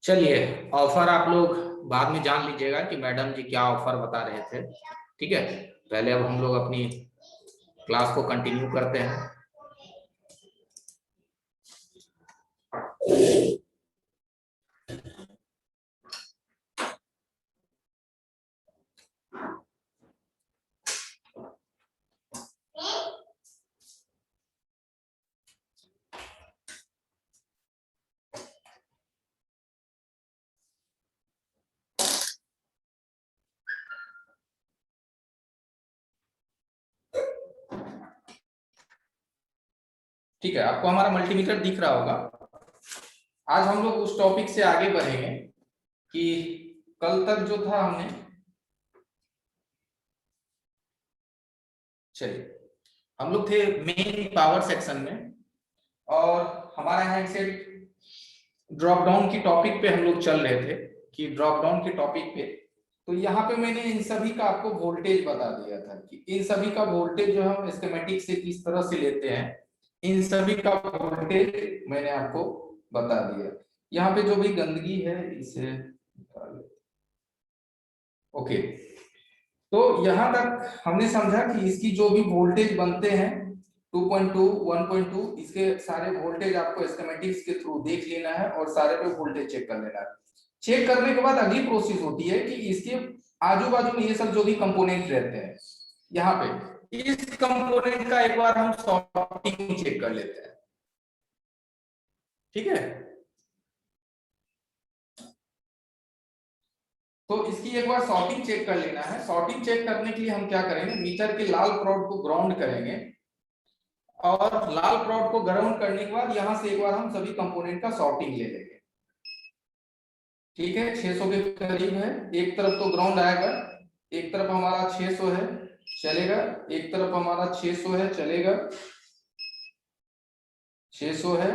चलिए, ऑफर आप लोग बाद में जान लीजिएगा कि मैडम जी क्या ऑफर बता रहे थे। ठीक है, पहले अब हम लोग अपनी क्लास को कंटिन्यू करते हैं। ठीक है, आपको हमारा मल्टीमीटर दिख रहा होगा। आज हम लोग उस टॉपिक से आगे बढ़ेंगे कि कल तक जो था हमने, चलिए हम लोग थे मेन पावर सेक्शन में और हमारा हैंडसेट ड्रॉप डाउन की टॉपिक पे हम लोग चल रहे थे कि ड्रॉप डाउन के टॉपिक पे। तो यहाँ पे मैंने इन सभी का आपको वोल्टेज बता दिया था कि इन सभी का वोल्टेज जो हम स्कीमेटिक से किस तरह से लेते हैं, इन सभी का वोल्टेज मैंने आपको बता दिया। यहाँ पे जो भी गंदगी है इसे ओके। तो यहाँ तक हमने समझा कि इसकी जो भी वोल्टेज बनते हैं 2.2, 1.2, इसके सारे वोल्टेज आपको स्कीमेटिक्स के थ्रू देख लेना है और सारे पे वोल्टेज चेक कर लेना है। चेक करने के बाद अगली प्रोसेस होती है कि इसके आजू बाजू में ये सब जो भी कंपोनेंट रहते हैं, यहाँ पे इस कंपोनेंट का एक बार हम सॉर्टिंग चेक कर लेते हैं। ठीक है, तो इसकी एक बार सॉर्टिंग चेक कर लेना है। सॉर्टिंग चेक करने के लिए हम क्या करेंगे, मीटर के लाल प्रोड को ग्राउंड करेंगे और लाल प्रोड को ग्राउंड करने के बाद यहां से एक बार हम सभी कंपोनेंट का सॉर्टिंग ले लेंगे। ठीक है, 600 के करीब है। एक तरफ तो ग्राउंड आएगा, एक तरफ हमारा 600 है चलेगा, एक तरफ हमारा 600 है चलेगा, 600 है,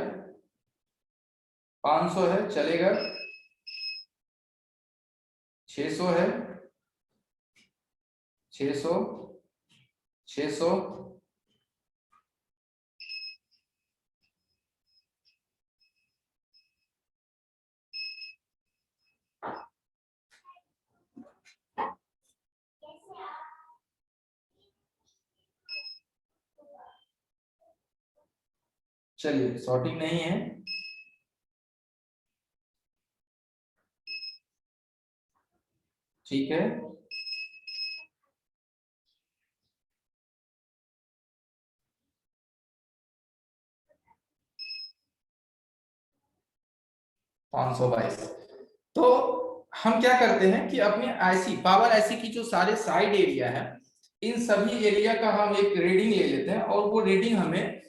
500 है चलेगा, 600 है, 600, 600, चलिए सॉर्टिंग नहीं है। ठीक है, $522। तो हम क्या करते हैं कि अपने आईसी पावर आईसी की जो सारे साइड एरिया है, इन सभी एरिया का हम एक रीडिंग ले लेते हैं और वो रीडिंग हमें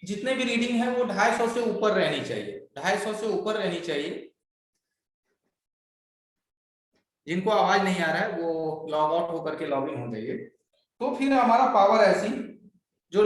जितने भी रीडिंग है वो 250 से ऊपर रहनी चाहिए, 250 से ऊपर रहनी चाहिए। जिनको आवाज नहीं आ रहा है वो लॉग आउट होकर के लॉग इन हो जाइए। तो फिर हमारा पावर आईसी जो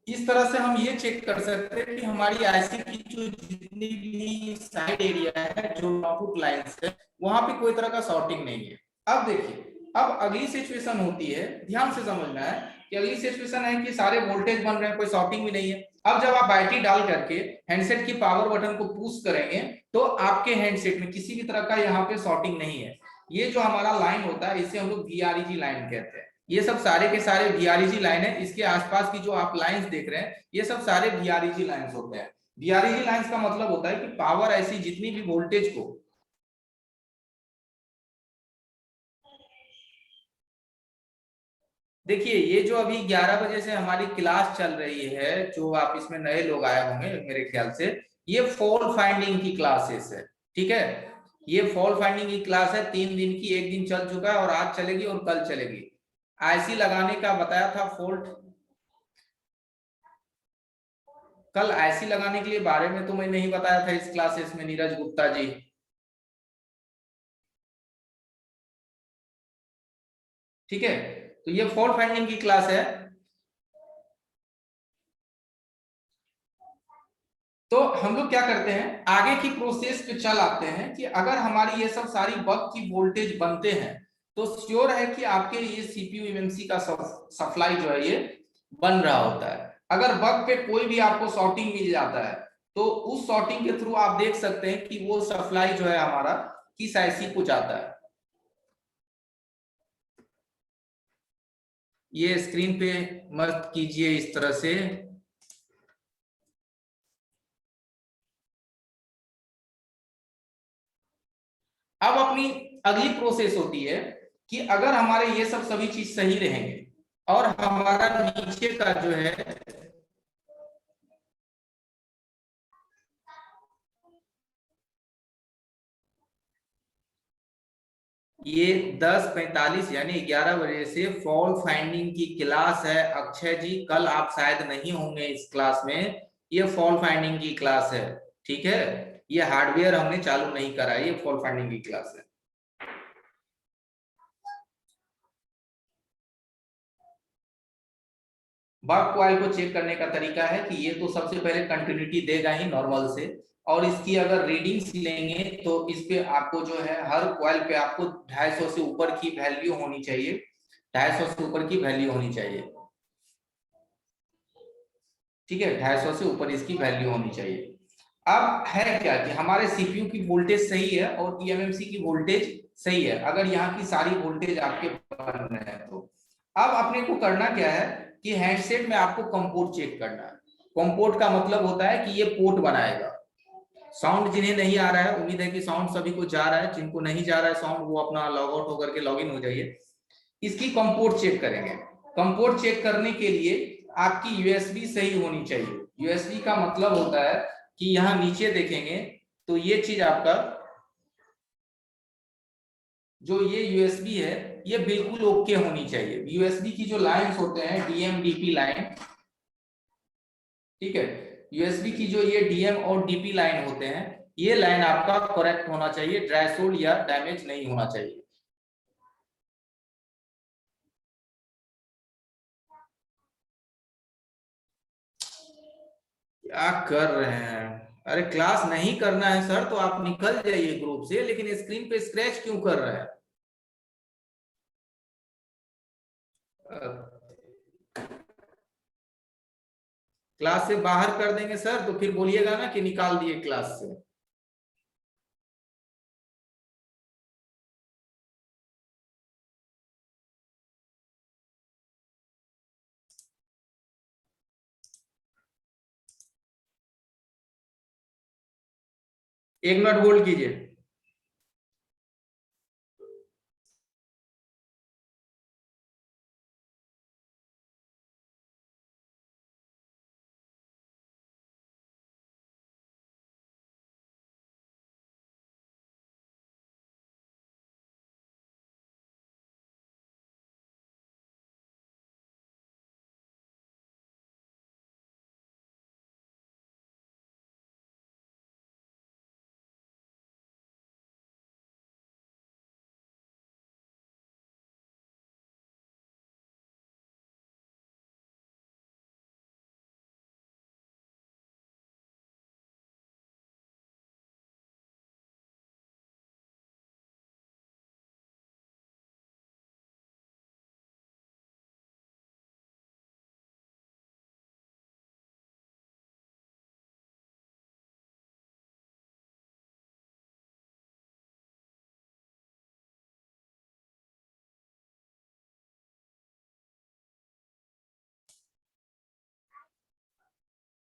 इस तरह से हम ये चेक कर सकते हैं कि हमारी आईसी की जो जितनी भी साइड एरिया है, जो आउटपुट लाइंस है, वहां पे कोई तरह का सॉर्टिंग नहीं है। अब देखिए, अब अगली सिचुएशन होती है, ध्यान से समझना है कि अगली सिचुएशन है कि सारे वोल्टेज बन रहे हैं, कोई सॉर्टिंग भी नहीं है। अब जब आप बैटरी डाल करके हैंडसेट की पावर बटन को पुश करेंगे तो आपके हैंडसेट में किसी भी तरह का यहाँ पे सॉर्टिंग नहीं है। ये जो हमारा लाइन होता है इसे हम लोग VREG लाइन कहते हैं। ये सब सारे के सारे VREG लाइन है। इसके आसपास की जो आप लाइंस देख रहे हैं ये सब सारे VREG लाइंस होते हैं। VREG लाइंस का मतलब होता है कि पावर ऐसी जितनी भी वोल्टेज को देखिए, ये जो अभी 11 बजे से हमारी क्लास चल रही है, जो आप इसमें नए लोग आए होंगे मेरे ख्याल से, ये फॉल्ट फाइंडिंग की क्लासेस है। ठीक है, ये फॉल्ट फाइंडिंग की क्लास है, 3 दिन की, एक दिन चल चुका है और आज चलेगी और कल चलेगी। आईसी लगाने का बताया था फॉल्ट, कल आईसी लगाने के लिए बारे में तो मैं नहीं बताया था इस क्लासेस में नीरज गुप्ता जी। ठीक है, तो ये फॉल्ट फाइंडिंग की क्लास है। तो हम लोग क्या करते हैं, आगे की प्रोसेस पे चल आते हैं कि अगर हमारी ये सब सारी बग की वोल्टेज बनते हैं तो श्योर है कि आपके ये सीपीयू एमएमसी का सप्लाई जो है ये बन रहा होता है। अगर बग पे कोई भी आपको शॉर्टिंग मिल जाता है तो उस शॉर्टिंग के थ्रू आप देख सकते हैं कि वो सप्लाई जो है हमारा किस आईसी को जाता है। ये स्क्रीन पे मत कीजिए इस तरह से। अब अपनी अगली प्रोसेस होती है कि अगर हमारे ये सब सभी चीज सही रहेंगे और हमारा नीचे का जो है ये 10:45 यानी 11 बजे से फॉल्ट फाइंडिंग की क्लास है। अक्षय जी कल आप शायद नहीं होंगे इस क्लास में, ये फॉल्ट फाइंडिंग की क्लास है। ठीक है, ये हार्डवेयर हमने चालू नहीं करा है, ये फॉल्ट फाइंडिंग की क्लास है। बग कॉइल को चेक करने का तरीका है कि ये तो सबसे पहले कंटिन्यूटी देगा ही नॉर्मल से, और इसकी अगर रीडिंग्स लेंगे तो इस पे आपको जो है हर कॉइल पे आपको 250 से ऊपर की वैल्यू होनी चाहिए, 250 से ऊपर की वैल्यू होनी चाहिए। ठीक है, 250 से ऊपर इसकी वैल्यू होनी चाहिए। अब है क्या कि हमारे सीपीयू की वोल्टेज सही है और ईएमएमसी की वोल्टेज सही है, अगर यहाँ की सारी वोल्टेज आपके बन रहे हैं तो अब अपने को करना क्या है कि हैंडसेट में आपको कम पोर्ट चेक करना है। कम पोर्ट का मतलब होता है कि ये पोर्ट बनाएगा साउंड। जिन्हें नहीं आ रहा है, उम्मीद है कि साउंड सभी को जा रहा है, जिनको नहीं जा रहा है साउंड वो अपना लॉग आउट होकर के लॉग इन हो जाइए। इसकी कम पोर्ट चेक करेंगे। कम पोर्ट चेक करने के लिए आपकी यूएसबी सही होनी चाहिए। यूएसबी का मतलब होता है कि यहाँ नीचे देखेंगे तो ये चीज आपका जो ये यूएसबी है ये बिल्कुल ओके होनी चाहिए। यूएसबी की जो लाइंस होते हैं डीएम डीपी लाइन, ठीक है, यूएसबी की जो ये डीएम और डीपी लाइन होते हैं ये लाइन आपका करेक्ट होना चाहिए, ड्राई सोल्ड या डैमेज नहीं होना चाहिए। क्या कर रहे हैं, अरे क्लास नहीं करना है सर तो आप निकल जाइए ग्रुप से, लेकिन स्क्रीन पे स्क्रैच क्यों कर रहे हैं। क्लास से बाहर कर देंगे सर तो फिर बोलिएगा ना कि निकाल दिए क्लास से। एक मिनट होल्ड कीजिए।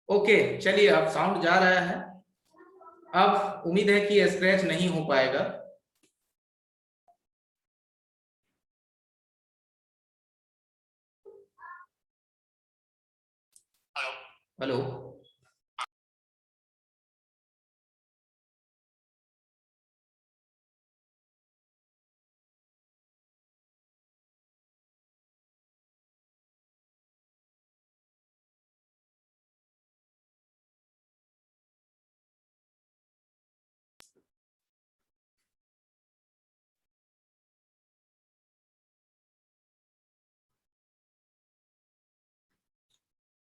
ओके, चलिए अब साउंड जा रहा है। अब उम्मीद है कि स्क्रैच नहीं हो पाएगा। हेलो।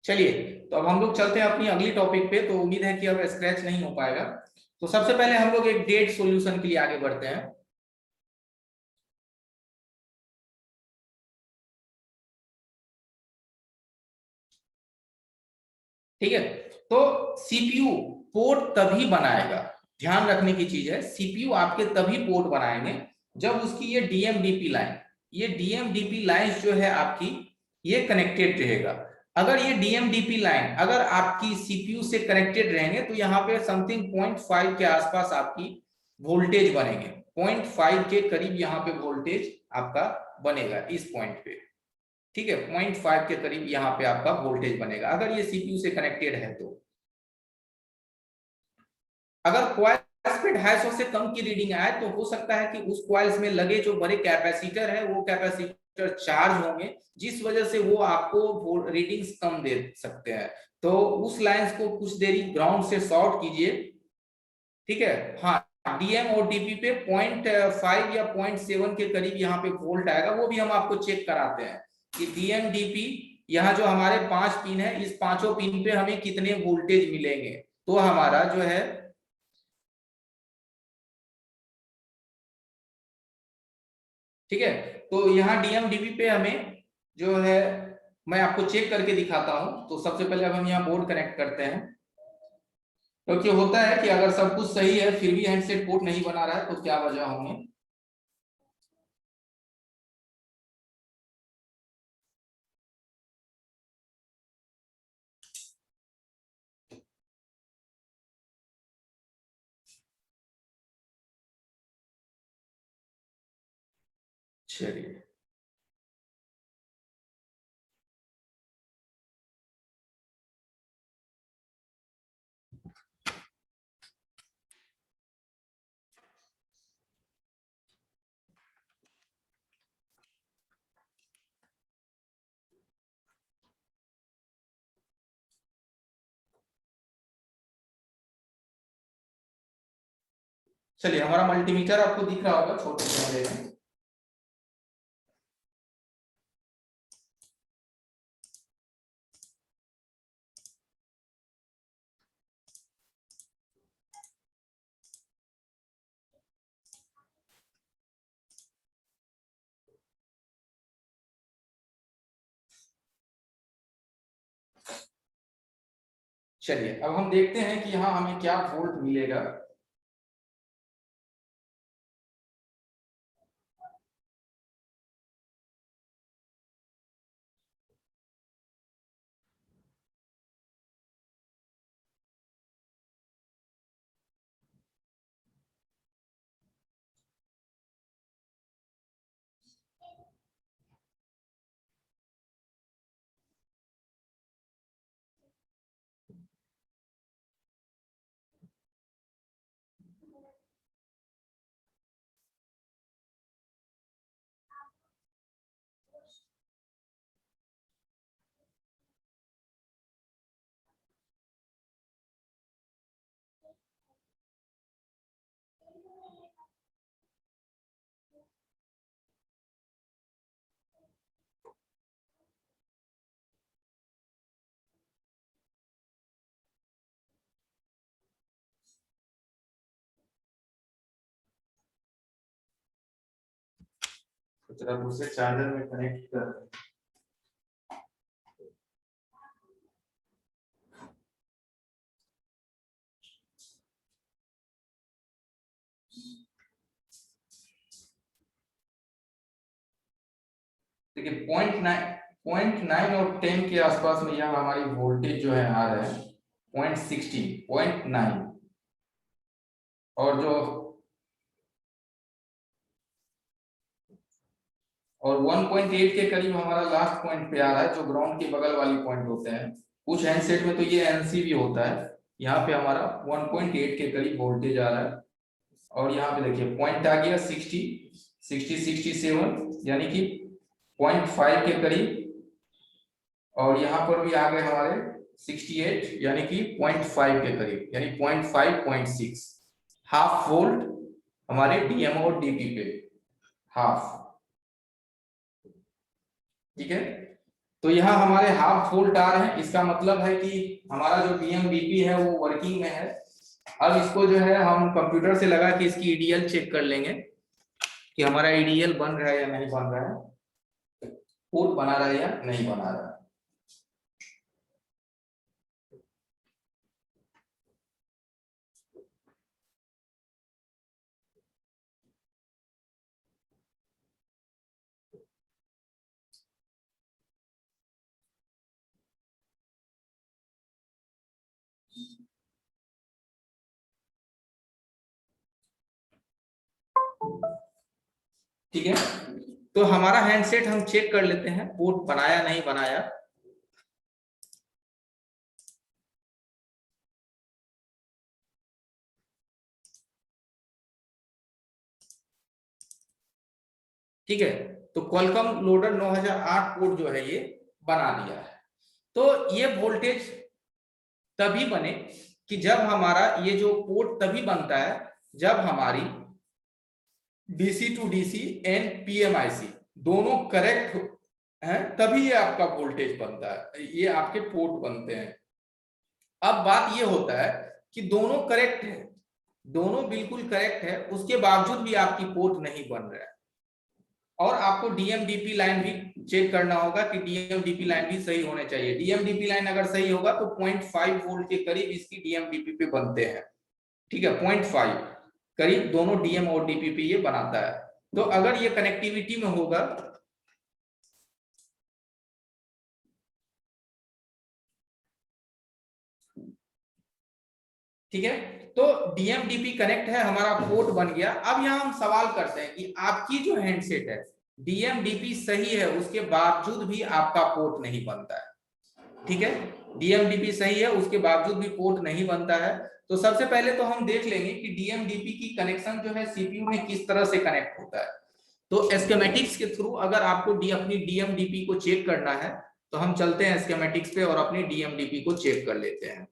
चलिए, तो अब हम लोग चलते हैं अपनी अगली टॉपिक पे। तो उम्मीद है कि अब स्क्रैच नहीं हो पाएगा। तो सबसे पहले हम लोग एक डेट सॉल्यूशन के लिए आगे बढ़ते हैं। ठीक है, तो सीपीयू पोर्ट तभी बनाएगा, ध्यान रखने की चीज है, सीपीयू आपके तभी पोर्ट बनाएंगे जब उसकी ये डीएमडीपी लाइन, ये डीएमडीपी लाइन जो है आपकी, ये कनेक्टेड रहेगा। अगर ये डीएमडीपी लाइन अगर आपकी सीपीयू से कनेक्टेड रहेंगे तो यहाँ पे समथिंग 0.5 के आसपास आपकी वोल्टेज बनेंगे, 0.5 के करीब यहाँ पे वोल्टेज आपका बनेगा इस पॉइंट पे। ठीक है, 0.5 के करीब यहाँ पे आपका वोल्टेज बनेगा अगर ये सीपीयू से कनेक्टेड है। तो अगर कॉइल्स पे 250 से कम की रीडिंग आए तो हो सकता है कि उस कॉइल्स में लगे जो बड़े कैपेसिटर है वो कैपेसिटर चार्ज होंगे, जिस वजह से वो आपको रीडिंग्स कम दे सकते हैं। तो उस लाइंस को कुछ देरी ग्राउंड से शॉर्ट कीजिए। ठीक है, हाँ, डीएम और डीपी पे 0.5 या 0.7 के करीब यहाँ पे वोल्ट आएगा, वो भी हम आपको चेक कराते हैं कि डीएम डीपी यहाँ जो हमारे 5 पिन है, इस पांचों पिन पे हमें कितने वोल्टेज मिलेंगे। तो हमारा जो है, ठीक है, तो यहाँ डीएम डीपी पे हमें जो है, मैं आपको चेक करके दिखाता हूं। तो सबसे पहले अब हम यहाँ बोर्ड कनेक्ट करते हैं, क्योंकि होता है कि अगर सब कुछ सही है फिर भी हैंडसेट पोर्ट नहीं बना रहा है तो क्या वजह होंगे। चलिए, चलिए, हमारा मल्टीमीटर आपको दिख रहा होगा छोटे कैमरे में। चलिए, अब हम देखते हैं कि यहाँ हमें क्या वोल्ट मिलेगा। तो जरा दूसरे चार्जर में कनेक्ट कर। देखिए, 0.9 और 10 के आसपास में यहाँ हमारी वोल्टेज जो है आ रहा है 0.16, 0.9, और जो और 1.8 के करीब हमारा लास्ट पॉइंट पे आ रहा है, जो ग्राउंड के बगल वाली पॉइंट होते हैं। कुछ हैंडसेट में तो ये एनसी भी होता है। यहाँ पे हमारा 1.8 के करीब वोल्टेज आ रहा है, और यहाँ पे देखिए पॉइंट आ गया 67, यानी कि 0.5 के करीब, और यहाँ पर भी आ गए हमारे 68, यानी कि 0.5 के करीब, यानी 0.5, 0.6, हाफ वोल्ट हमारे डीएमओ और डीपी पे, हाफ। ठीक है, तो यहाँ हमारे हाफ फुल टार है, इसका मतलब है कि हमारा जो डीएमडीपी है वो वर्किंग में है। अब इसको जो है हम कंप्यूटर से लगा के इसकी ईडीएल चेक कर लेंगे कि हमारा ईडीएल बन रहा है या नहीं बन रहा है, पोर्ट बना रहा है या नहीं बना रहा है। ठीक है, तो हमारा हैंडसेट हम चेक कर लेते हैं पोर्ट बनाया नहीं बनाया। ठीक है, तो क्वालकॉम लोडर 9008 पोर्ट जो है ये बना दिया है। तो ये वोल्टेज तभी बने कि जब हमारा ये जो पोर्ट तभी बनता है जब हमारी DC to DC and PMIC दोनों करेक्ट हैं, तभी ये आपका वोल्टेज बनता है, ये आपके पोर्ट बनते हैं। अब बात ये होता है कि दोनों करेक्ट है, दोनों बिल्कुल करेक्ट है, उसके बावजूद भी आपकी पोर्ट नहीं बन रहा है, और आपको डीएमडीपी लाइन भी चेक करना होगा कि डीएमडीपी लाइन भी सही होने चाहिए। डीएमडीपी लाइन अगर सही होगा तो 0.5 वोल्ट के करीब इसकी डीएमडीपी पे बनते हैं। ठीक है, 0.5 करीब दोनों डीएम और डीपीपी ये बनाता है। तो अगर ये कनेक्टिविटी में होगा, ठीक है, तो डीएमडीपी कनेक्ट है, हमारा पोर्ट बन गया। अब यहाँ हम सवाल करते हैं कि आपकी जो हैंडसेट है डीएमडीपी सही है, उसके बावजूद भी आपका पोर्ट नहीं बनता है। ठीक है, डीएमडीपी सही है उसके बावजूद भी पोर्ट नहीं बनता है। तो सबसे पहले तो हम देख लेंगे कि डीएमडीपी की कनेक्शन जो है सीपीयू में किस तरह से कनेक्ट होता है। तो स्कीमेटिक्स के थ्रू अगर आपको अपनी डीएमडीपी को चेक करना है तो हम चलते हैं स्कीमेटिक्स पे और अपनी डीएमडीपी को चेक कर लेते हैं।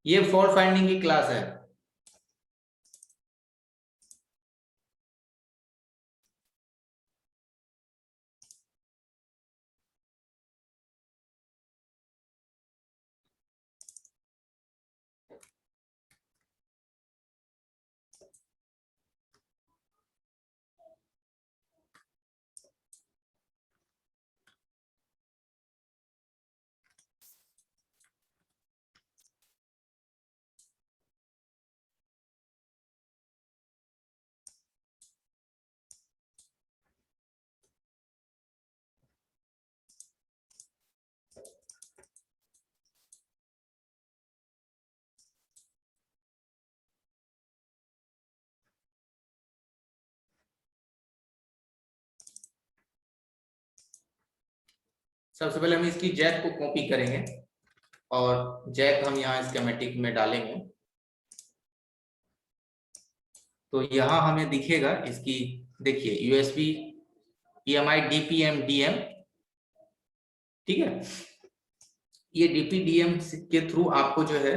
ये फॉल्ट फाइंडिंग की क्लास है। सबसे पहले हम इसकी जैक को कॉपी करेंगे और जैक हम यहाँ स्कीमेटिक में डालेंगे। तो यहाँ हमें दिखेगा इसकी, देखिए यूएसबी EMI DPM DM। ठीक है, ये DPDM के थ्रू आपको जो है,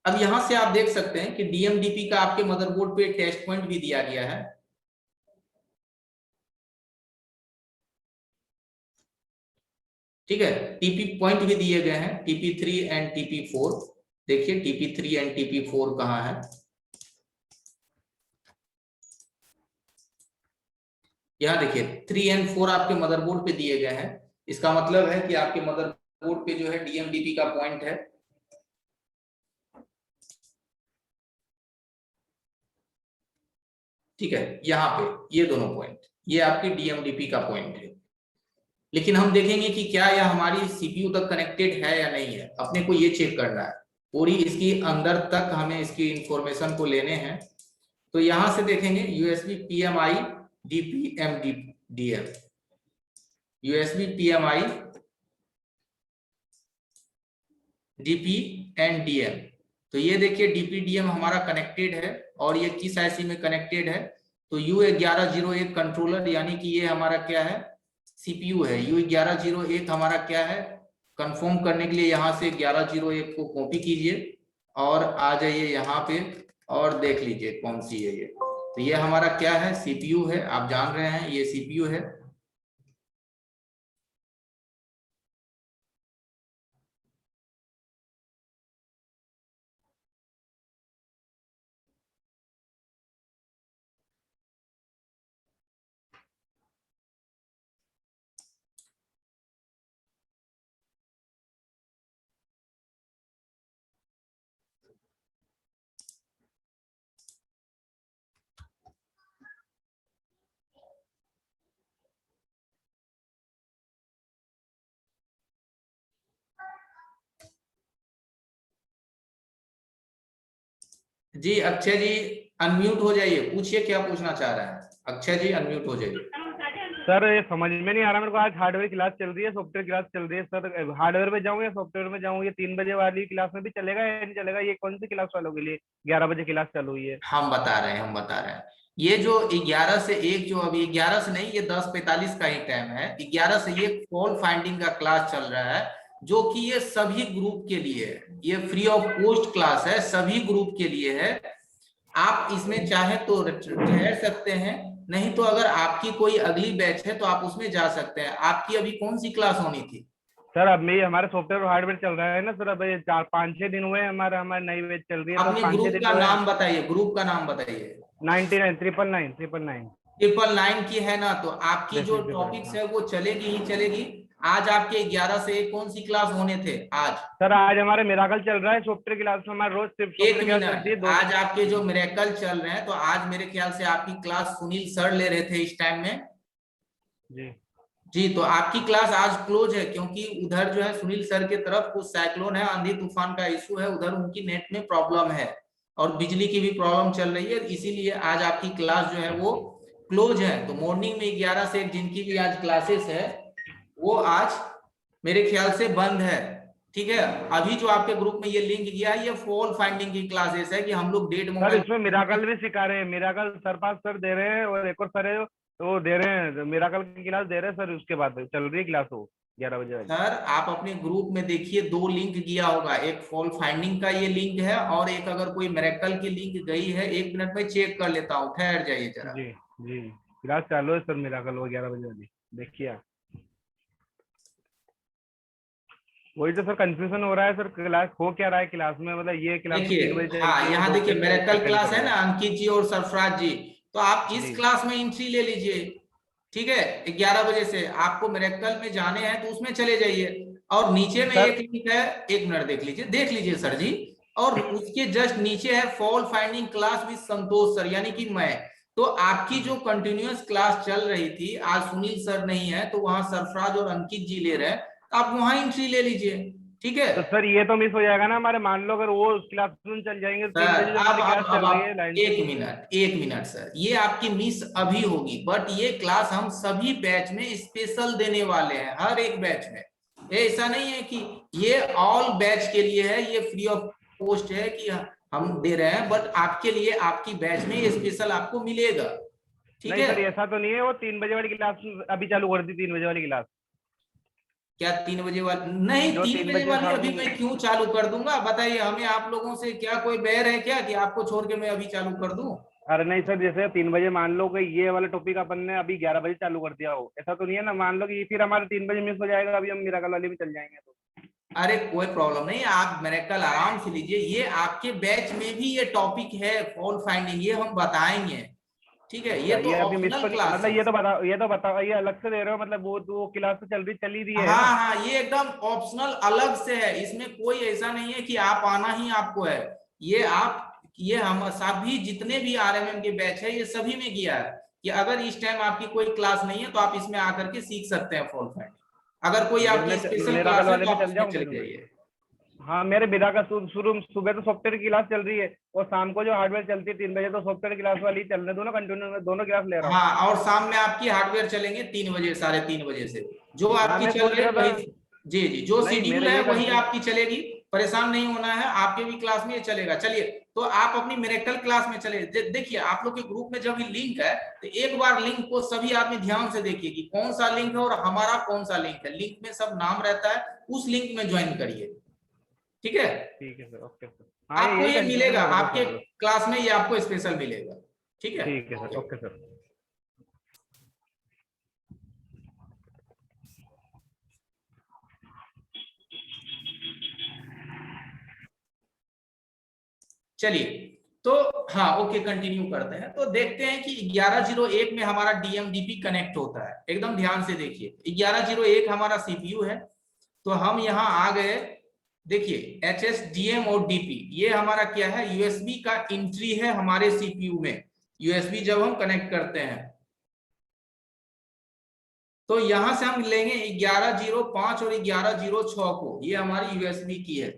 अब यहां से आप देख सकते हैं कि DMDP का आपके मदरबोर्ड पे टेस्ट पॉइंट भी दिया गया है। ठीक है, TP पॉइंट भी दिए गए हैं, TP3 एंड TP4। देखिए TP3 एंड TP4 कहाँ है। यहाँ देखिए 3 एंड 4 आपके मदरबोर्ड पे दिए गए हैं। इसका मतलब है कि आपके मदरबोर्ड पे जो है DMDP का पॉइंट है। ठीक है, यहाँ पे ये दोनों पॉइंट, ये आपकी डीएमडीपी का पॉइंट है। लेकिन हम देखेंगे कि क्या यह हमारी सीपीयू तक कनेक्टेड है या नहीं है, अपने को ये चेक करना है। पूरी इसकी अंदर तक हमें इसकी इंफॉर्मेशन को लेने हैं। तो यहां से देखेंगे USB PMI DPM DM, USB PMI DP and DM. तो ये देखिए डीपीडीएम हमारा कनेक्टेड है और ये किस आईसी में कनेक्टेड है, तो U1101 कंट्रोलर, यानी कि ये हमारा क्या है, सीपीयू है। U1101 हमारा क्या है, कंफर्म करने के लिए यहाँ से 1101 को कॉपी कीजिए और आ जाइए यहाँ पे और देख लीजिए कौन सी है ये। तो ये हमारा क्या है, सीपीयू है, आप जान रहे हैं ये सीपीयू है। जी अक्षय जी अनम्यूट हो जाइए, पूछिए क्या पूछना चाह रहे हैं। अक्षय जी अनम्यूट हो जाइए। सर ये समझ में नहीं आ रहा मेरे को, आज हार्डवेयर क्लास चल रही है, सॉफ्टवेयर क्लास चल रही है सर, हार्डवेयर में जाऊँ या सॉफ्टवेयर में जाऊँ? ये 3 बजे वाली क्लास में भी चलेगा या नहीं चलेगा? ये कौन सी क्लास वालों के लिए 11 बजे क्लास चालू हुई है? हम बता रहे हैं ये जो 11 से 1, जो अभी 11 से नहीं, ये 10:45 का ही टाइम है। 11 से ये फॉल्ट फाइंडिंग का क्लास चल रहा है, जो कि ये सभी ग्रुप के लिए है। ये फ्री ऑफ कॉस्ट क्लास है, सभी ग्रुप के लिए है। आप इसमें चाहे तो ठहर सकते हैं, नहीं तो अगर आपकी कोई अगली बैच है तो आप उसमें जा सकते हैं। आपकी अभी कौन सी क्लास होनी थी? सर अब में हमारे सॉफ्टवेयर और हार्डवेयर चल रहा है ना सर, अब ये 4-5-6 दिन हुए हमारे नई बैच चल रही है। अपने तो ग्रुप का नाम बताइए, ग्रुप का नाम बताइए। 999 की है ना, तो आपकी जो टॉपिक्स है वो चलेगी ही चलेगी। आज आपके 11 से 1 कौन सी क्लास होने थे आज? सर आज हमारे मिराकल चल रहा है सॉफ्टवेयर क्लास में, हमारे रोज सिर्फ एक मिनट, आज आपके जो मिरेकल चल रहे हैं, तो आज मेरे ख्याल से आपकी क्लास सुनील सर ले रहे थे इस टाइम में। जी तो आपकी क्लास आज क्लोज है, क्योंकि उधर जो है सुनील सर की तरफ कुछ साइक्लोन है, आंधी तूफान का इशू है, उधर उनकी नेट में प्रॉब्लम है और बिजली की भी प्रॉब्लम चल रही है, इसीलिए आज आपकी क्लास जो है वो क्लोज है। तो मॉर्निंग में 11 से 1 जिनकी भी आज क्लासेस है वो आज मेरे ख्याल से बंद है। ठीक है, अभी जो आपके ग्रुप में ये लिंक गया है, ये फॉल्ट फाइंडिंग की क्लासेस है कि हम लोग डेट मोबाइल इसमें मिराकल भी सिखा रहे हैं, मिराकल सर पास सर दे रहे हैं और एक और सर है तो दे रहे हैं, मिराकल की क्लास दे रहे हैं सर। उसके बाद चल रही है क्लास वो 11 बजे। सर आप अपने ग्रुप में देखिए 2 लिंक गया होगा, एक फॉल्ट फाइंडिंग का ये लिंक है और एक अगर कोई मिरेकल की लिंक गई है। 1 मिनट में चेक कर लेता हूँ, ठहर जाइए जरा। जी जी क्लास चालू है सर मिराकल वो 11 बजे वाली, देखिए आप। वही तो सर कंफ्यूजन हो रहा है सर, क्लास हो क्या रहा है क्लास में, मतलब ये क्लास देखिए हाँ यहाँ देखिए मिरेकल क्लास है ना, अंकित जी और सरफराज जी, तो आप इस क्लास में एंट्री ले लीजिए। ठीक है, 11 बजे से आपको मिरेकल में जाने हैं तो उसमें चले जाइए। और नीचे में एक लिंक है, 1 मिनट देख लीजिए सर जी, और उसके जस्ट नीचे है fault finding class with Santosh sir, यानी कि मैं। तो आपकी जो कंटिन्यूअस क्लास चल रही थी, आज सुनील सर नहीं है तो वहां सरफराज और अंकित जी ले रहे हैं, आप वहां एंट्री ले लीजिए। ठीक है, तो सर ये तो मिस हो जाएगा ना हमारे, मान लो अगर वो उस क्लास में चल जाएंगे तो 3 बजे हमारी क्लास चल रही है लाइन। 1 मिनट सर, ये आपकी मिस अभी होगी, बट ये क्लास हम सभी बैच में स्पेशल देने वाले हैं, हर एक बैच में। ऐसा नहीं है कि ये ऑल बैच के लिए है, ये फ्री ऑफ कॉस्ट है कि हम दे रहे हैं, बट आपके लिए आपकी बैच में स्पेशल आपको मिलेगा। ठीक है सर, ऐसा तो नहीं है वो 3 बजे वाली क्लास अभी चालू कर दी, 3 बजे वाली क्लास? क्या 3 बजे वाली नहीं, 3 बजे वाली अभी मैं क्यों चालू कर दूंगा बताइए? हमें आप लोगों से क्या कोई बैर है क्या कि आपको छोड़ के मैं अभी चालू कर दूं? अरे नहीं सर, जैसे 3 बजे मान लो कि ये वाला टॉपिक अपन ने अभी 11 बजे चालू कर दिया हो, ऐसा तो नहीं है ना? मान लो कि फिर हमारे 3 बजे मिस हो जाएगा, अभी हम मिराकल वाले भी चल जाएंगे तो। अरे कोई प्रॉब्लम नहीं, आप मिरेकल आराम से लीजिए। ये आपके बैच में भी ये टॉपिक है फॉल्ट फाइंडिंग, ये हम बताएंगे। ठीक है, ये तो ऑप्शनल क्लास, मतलब ये तो बताओ ये अलग से दे रहे हो, मतलब वो क्लास तो चल रही है। हाँ, ये एकदम ऑप्शनल अलग से है, इसमें कोई ऐसा नहीं है कि आप आना ही आपको है। ये हम सभी जितने भी आरएमएम के बैच है ये सभी में किया है। कि अगर इस टाइम आपकी कोई क्लास नहीं है तो आप इसमें आकर के सीख सकते हैं फॉल्ट फाइंडिंग। अगर कोई आपकी स्पेशल मेरा क्लास कल है वाले तो में आप चल उसमें जाऊं चले फिर मैं। जाइए। हाँ मेरे बिना का शुरू सुबह तो सॉफ्टवेयर की क्लास चल रही है और शाम को जो हार्डवेयर चलती है 3 बजे, तो सॉफ्टवेयर क्लास वाली चलने दो ना, कंटिन्यू में दोनों क्लास ले रहा हूँ। हाँ, और शाम में आपकी हार्डवेयर चलेंगे 3 बजे, 3:30 बजे से, जो हाँ आपकी मैं चल सोच रही है रहा था, वही। जी जी, जो नहीं शेड्यूल मेरा है ये वही कंटिन्यू, आपकी चलेगी, परेशान नहीं होना है, आपके भी क्लास में ये चलेगा। चलिए, तो आप अपनी मिरेकल क्लास में चले। देखिए, आप लोग के ग्रुप में जब लिंक है तो एक बार लिंक को सभी आदमी ध्यान से देखिए कि कौन सा लिंक है और हमारा कौन सा लिंक है। लिंक में सब नाम रहता है, उस लिंक में ज्वाइन करिए, ठीक है। ठीक है सर, ओके सर। हाँ आपको यही ये कंटिन्यू मिलेगा, में मेरे को आपके सर बस। क्लास में ये आपको स्पेशल मिलेगा, ठीक है। ठीक है सर, ओके सर। चलिए, तो हाँ ओके, कंटिन्यू करते हैं। तो देखते हैं कि 1101 में हमारा डीएमडीपी कनेक्ट होता है। एकदम ध्यान से देखिए, 1101 हमारा सीपीयू है, तो हम यहाँ आ गए। देखिए, HSDM और DP ये हमारा क्या है, यूएसबी का एंट्री है हमारे सीपीयू में। यूएसबी जब हम कनेक्ट करते हैं तो यहां से हम लेंगे 1105 और 1106 को, ये हमारी यूएसबी की है।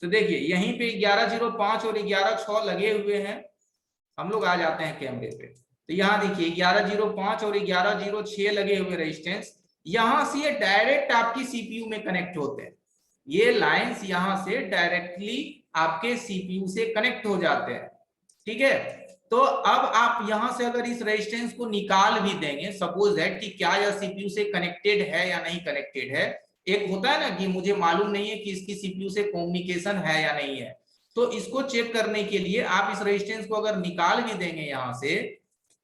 तो देखिए यहीं पे 1105 और 1106 लगे हुए हैं। हम लोग आ जाते हैं कैमरे पे, तो यहाँ देखिए 1105 और 1106 लगे हुए रेजिस्टेंस, यहां से ये डायरेक्ट आपकी सीपीयू में कनेक्ट होते हैं। ये लाइंस यहां से डायरेक्टली आपके सीपीयू से कनेक्ट हो जाते हैं, ठीक है। तो अब आप यहां से अगर इस रेजिस्टेंस को निकाल भी देंगे, सपोज दैट कि क्या यह सीपीयू से कनेक्टेड है या नहीं कनेक्टेड है। एक होता है ना कि मुझे मालूम नहीं है कि इसकी सीपीयू से कम्युनिकेशन है या नहीं है, तो इसको चेक करने के लिए आप इस रेजिस्टेंस को अगर निकाल भी देंगे यहां से,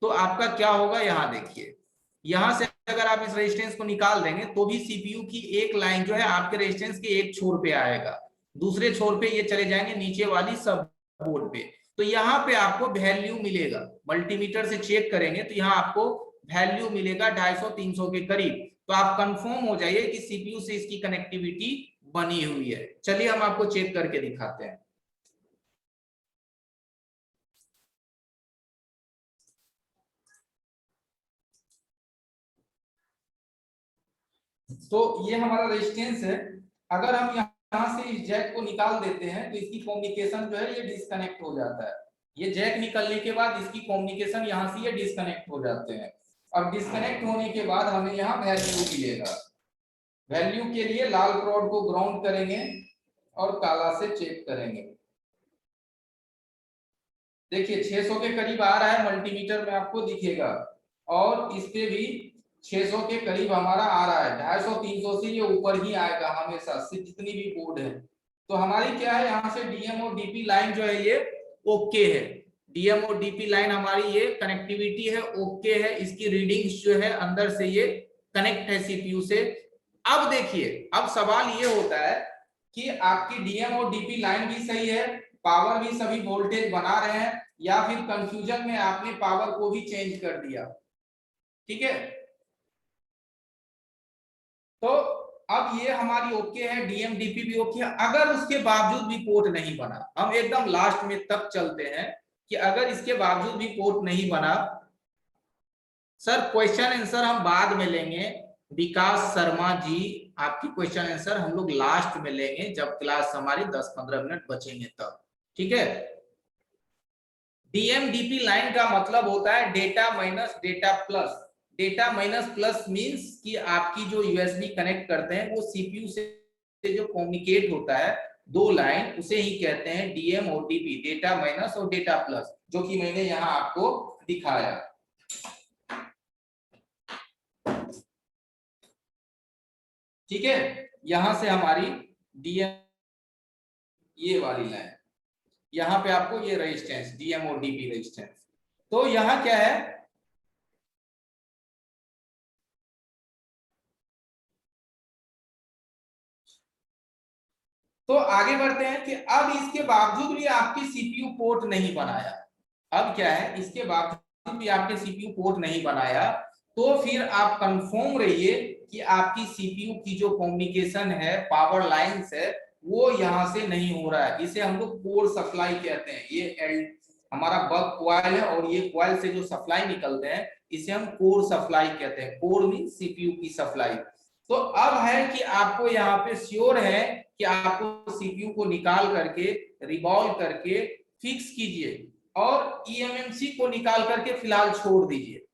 तो आपका क्या होगा, यहां देखिए, यहां से अगर आप इस रेजिस्टेंस को निकाल देंगे तो भी सीपीयू की एक लाइन जो है आपके रेजिस्टेंस के एक छोर पे आएगा, दूसरे छोर पे ये चले जाएंगे नीचे वाली सब बोर्ड पे। तो यहाँ पे आपको वैल्यू मिलेगा, मल्टीमीटर से चेक करेंगे तो यहाँ आपको वैल्यू मिलेगा 250-300 के करीब। तो आप कंफर्म हो जाइए कि सीपीयू से इसकी कनेक्टिविटी बनी हुई है। चलिए हम आपको चेक करके दिखाते हैं। तो ये हमारा रेजिस्टेंस है। अगर हम यहाँ से इस जैक को निकाल देते हैं तो इसकी कम्युनिकेशन जो है ये डिस्कनेक्ट हो जाता है। ये जैक निकलने के बाद इसकी कम्युनिकेशन यहाँ से ये डिस्कनेक्ट हो जाते हैं। अब डिस्कनेक्ट होने के बाद हमें यहाँ वैल्यू मिलेगा। वैल्यू के लिए लाल रॉड को ग्राउंड करेंगे और काला से चेक करेंगे। देखिए 600 के करीब आ रहा है, मल्टीमीटर में आपको दिखेगा, और इस पे भी 600 के करीब हमारा आ रहा है। 250-300 से ये ऊपर ही आएगा हमेशा से, जितनी भी बोर्ड है। तो हमारी क्या है, यहाँ से डीएम और डीपी लाइन जो है ये ओके है। डीएम और डीपी लाइन हमारी ये कनेक्टिविटी है, ओके है। इसकी रीडिंग्स जो है अंदर से ये कनेक्ट है सीपीयू से। अब देखिए, अब सवाल ये होता है कि आपकी डीएम और डीपी लाइन भी सही है, पावर भी सभी वोल्टेज बना रहे हैं, या फिर कंफ्यूजन में आपने पावर को भी चेंज कर दिया, ठीक है। तो अब ये हमारी ओके है, डीएम डीपी भी ओके है। अगर उसके बावजूद भी पोर्ट नहीं बना, हम एकदम लास्ट में तक चलते हैं कि अगर इसके बावजूद भी पोर्ट नहीं बना, सर क्वेश्चन आंसर हम बाद में लेंगे। विकास शर्मा जी, आपकी क्वेश्चन आंसर हम लोग लास्ट में लेंगे जब क्लास हमारी 10-15 मिनट बचेंगे तब, ठीक है। डीएमडीपी लाइन का मतलब होता है data minus data plus. Data minus plus means कि आपकी जो यूएसबी कनेक्ट करते हैं वो सीपीयू से जो कम्युनिकेट होता है, दो लाइन, उसे ही कहते हैं डीएम और डीपी, डेटा माइनस और डेटा प्लस, जो कि मैंने यहां आपको दिखाया, ठीक है। यहां से हमारी डीएम ये वाली लाइन, यहाँ पे आपको ये रेजिस्टेंस डीएम और डीपी रेजिस्टेंस। तो यहाँ क्या है, तो आगे बढ़ते हैं कि अब इसके बावजूद भी आपकी सीपीयू पोर्ट नहीं बनाया। अब क्या है, इसके बावजूद भी आपके सीपीयू पोर्ट नहीं बनाया, तो फिर आप कंफर्म रहिए कि आपकी सीपीयू की जो कम्युनिकेशन है, पावर लाइंस है, वो यहाँ से नहीं हो रहा है, इसे हम लोग कोर सप्लाई कहते हैं। ये हमारा बग क्वाइल है और ये क्वाइल से जो सप्लाई निकलते हैं इसे हम कोर सप्लाई कहते हैं। कोर मीन सीपीयू की सप्लाई। तो अब है कि आपको यहाँ पे श्योर है कि आपको सीपीयू को निकाल करके रिवॉल्व करके फिक्स कीजिए और ईएमएमसी को निकाल करके फिलहाल छोड़ दीजिए।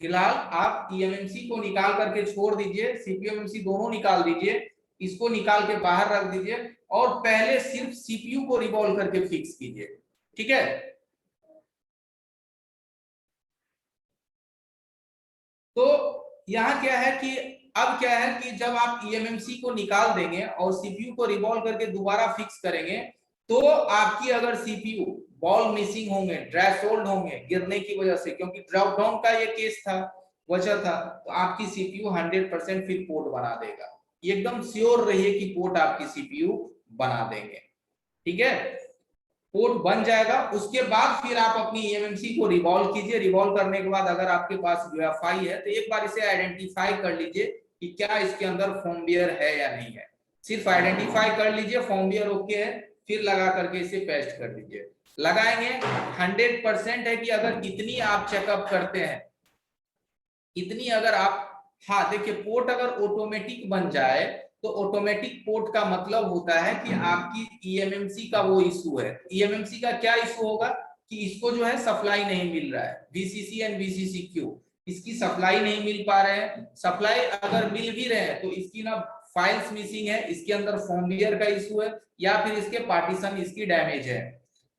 फिलहाल आप ईएमएमसी को निकाल करके छोड़ दीजिए, सीपीयूएमएमसी दोनों निकाल दीजिए, इसको निकाल के बाहर रख दीजिए और पहले सिर्फ सीपीयू को रिवॉल्व करके फिक्स कीजिए। ठीक है, तो यहाँ क्या है कि अब क्या है कि जब आप ईएमएमसी को निकाल देंगे और सीपीयू को रिवॉल्व करके दोबारा फिक्स करेंगे तो आपकी अगर सीपीयू बॉल मिसिंग होंगे, थ्रेशोल्ड होंगे गिरने की वजह से, क्योंकि ड्रॉप डाउन का ये केस था, वजह था, तो आपकी सीपीयू 100% फिर पोर्ट बना देगा। एकदम श्योर रहिए कि पोर्ट आपकी सीपीयू बना देंगे। ठीक है, पोर्ट बन जाएगा, उसके बाद फिर आप अपनी ईएमएमसी को रिवॉल्व कीजिए। रिवॉल्व करने के बाद अगर आपके पास यूएफआई है तो एक बार इसे आइडेंटिफाई कर लीजिए कि क्या इसके अंदर फर्मवेयर है या नहीं है। सिर्फ आइडेंटिफाई कर लीजिए फर्मवेयर ओके है, फिर लगा करके इसे पेस्ट कर दीजिए। लगाएंगे 100% है कि अगर इतनी आप चेकअप करते हैं, इतनी अगर आप, हाँ देखिए पोर्ट अगर ऑटोमेटिक बन जाए तो ऑटोमेटिक पोर्ट का मतलब होता है कि आपकी ईएमएमसी का वो इशू है। ईएमएमसी का क्या इशू होगा कि इसको जो है सप्लाई नहीं मिल रहा है, वीसीसी एंड वीसीसीक्यू इसकी सप्लाई नहीं मिल पा रहे हैं। सप्लाई अगर मिल भी रहे हैं तो इसकी ना फाइल्स मिसिंग है, इसके अंदर फर्मवेयर का इशू है या फिर इसके पार्टीशन इसकी डैमेज है।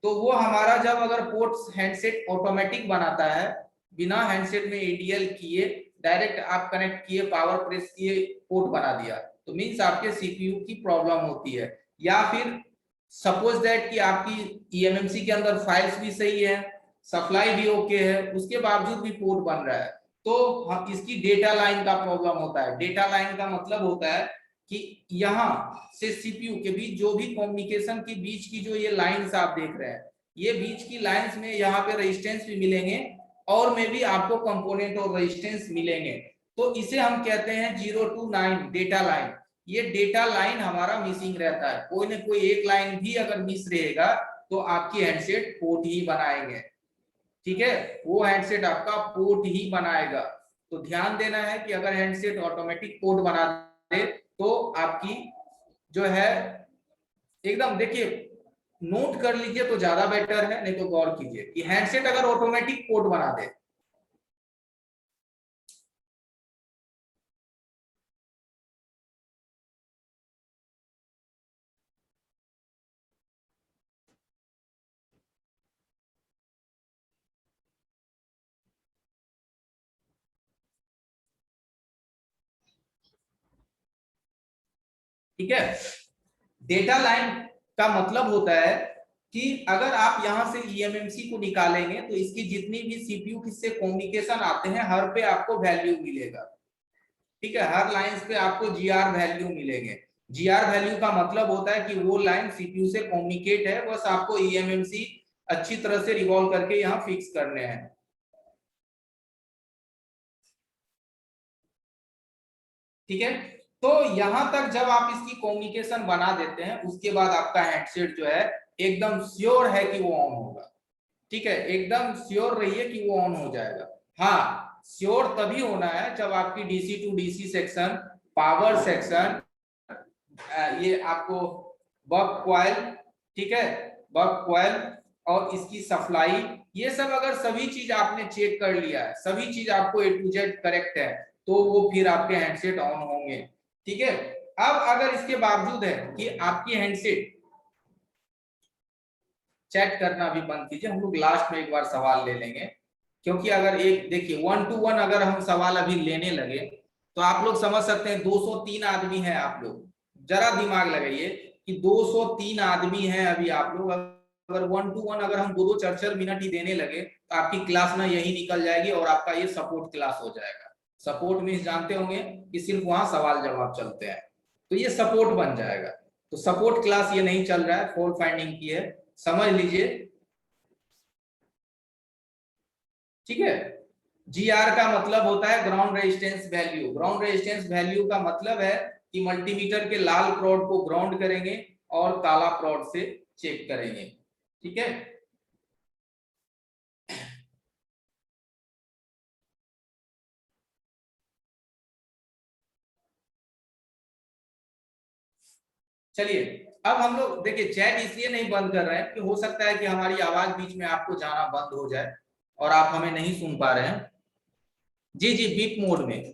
तो वो हमारा जब अगर पोर्ट हैंडसेट ऑटोमेटिक बनाता है बिना हैंडसेट में एडीएल किए, डायरेक्ट आप कनेक्ट किए, पावर प्रेस किए, पोर्ट बना दिया, तो मींस आपके सीपीयू की प्रॉब्लम होती है। या फिर सपोज दैट कि आपकी ईएमएमसी के अंदर फाइल्स भी सही है, सप्लाई भी ओके है, उसके बावजूद भी पोर्ट बन रहा है, तो इसकी डेटा लाइन का प्रॉब्लम होता है। डेटा लाइन का मतलब होता है कि यहाँ से सीपीयू के बीच जो भी कम्युनिकेशन के बीच की जो ये लाइंस आप देख रहे हैं, ये बीच की लाइंस में यहाँ पे रेजिस्टेंस भी मिलेंगे और में भी आपको कंपोनेंट और रेजिस्टेंस मिलेंगे। तो इसे हम कहते हैं 0 to 9 डेटा लाइन। ये डेटा लाइन हमारा मिसिंग रहता है, कोई ना कोई एक लाइन भी अगर मिस रहेगा तो आपकी हैंडसेट पोर्ट ही बनाएंगे। ठीक है, वो हैंडसेट आपका पोर्ट ही बनाएगा। तो ध्यान देना है कि अगर हैंडसेट ऑटोमेटिक पोर्ट बना दे तो आपकी जो है एकदम, देखिए नोट कर लीजिए तो ज्यादा बेटर है, नहीं तो गौर कीजिए कि हैंडसेट अगर ऑटोमेटिक पोर्ट बना दे, ठीक है, डेटा लाइन का मतलब होता है कि अगर आप यहां से ईएमएमसी को निकालेंगे तो इसकी जितनी भी सीपीयू से कम्युनिकेशन आते हैं हर पे आपको वैल्यू मिलेगा। ठीक है, हर लाइंस पे आपको जीआर वैल्यू मिलेंगे। जीआर वैल्यू का मतलब होता है कि वो लाइन सीपीयू से कम्युनिकेट है, बस आपको ईएमएमसी अच्छी तरह से रिवॉल्व करके यहाँ फिक्स करने हैं। ठीक है, तो यहां तक जब आप इसकी कम्युनिकेशन बना देते हैं उसके बाद आपका हैंडसेट जो है एकदम श्योर है कि वो ऑन होगा। ठीक है, एकदम श्योर रहिए कि वो ऑन हो जाएगा। हाँ, श्योर तभी होना है जब आपकी DC to DC section, power section, ये आपको बक क्वाइल, ठीक है, बक क्वाइल और इसकी सप्लाई, ये सब अगर सभी चीज आपने चेक कर लिया है, सभी चीज आपको ए टू जेड करेक्ट है, तो वो फिर आपके हैंडसेट ऑन होंगे। ठीक है, अब अगर इसके बावजूद है कि आपकी हैंडसेट, चेक करना भी बंद कीजिए, हम लोग लास्ट में एक बार सवाल ले लेंगे, क्योंकि अगर एक देखिए 1 to 1 अगर हम सवाल अभी लेने लगे तो आप लोग समझ सकते हैं 203 आदमी हैं आप लोग, जरा दिमाग लगाइए कि 203 आदमी हैं अभी आप लोग, अगर 1 to 1 अगर हम 2-2 4-4 मिनट ही देने लगे तो आपकी क्लास ना यही निकल जाएगी और आपका ये सपोर्ट क्लास हो जाएगा। सपोर्ट मींस जानते होंगे कि सिर्फ वहां सवाल जवाब चलते हैं, तो ये सपोर्ट बन जाएगा। तो सपोर्ट क्लास ये नहीं चल रहा है, फॉल्ट फाइंडिंग की है, समझ लीजिए। ठीक है, जीआर का मतलब होता है ground resistance value. Ground resistance value का मतलब है कि मल्टीमीटर के लाल प्रोड को ग्राउंड करेंगे और काला प्लॉट से चेक करेंगे। ठीक है, चलिए अब हम लोग देखिए चैट इसलिए नहीं बंद कर रहे हैं कि हो सकता है कि हमारी आवाज बीच में आपको जाना बंद हो जाए और आप हमें नहीं सुन पा रहे हैं। जी जी, बीप मोड में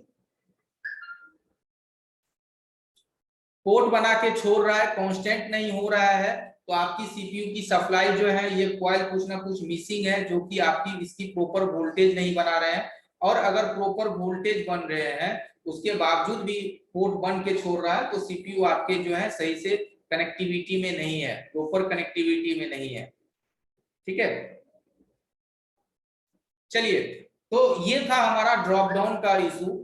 पोर्ट बना के छोड़ रहा है, कांस्टेंट नहीं हो रहा है, तो आपकी सीपीयू की सप्लाई जो है ये कॉइल कुछ ना कुछ मिसिंग है, जो कि आपकी इसकी प्रॉपर वोल्टेज नहीं बना रहे हैं। और अगर प्रॉपर वोल्टेज बन रहे हैं उसके बावजूद भी पोर्ट बन के छोड़ रहा है, तो सीपीयू आपके जो है सही से कनेक्टिविटी में नहीं है, प्रॉपर कनेक्टिविटी में नहीं है। ठीक है, चलिए तो ये था हमारा ड्रॉप डाउन का इशू।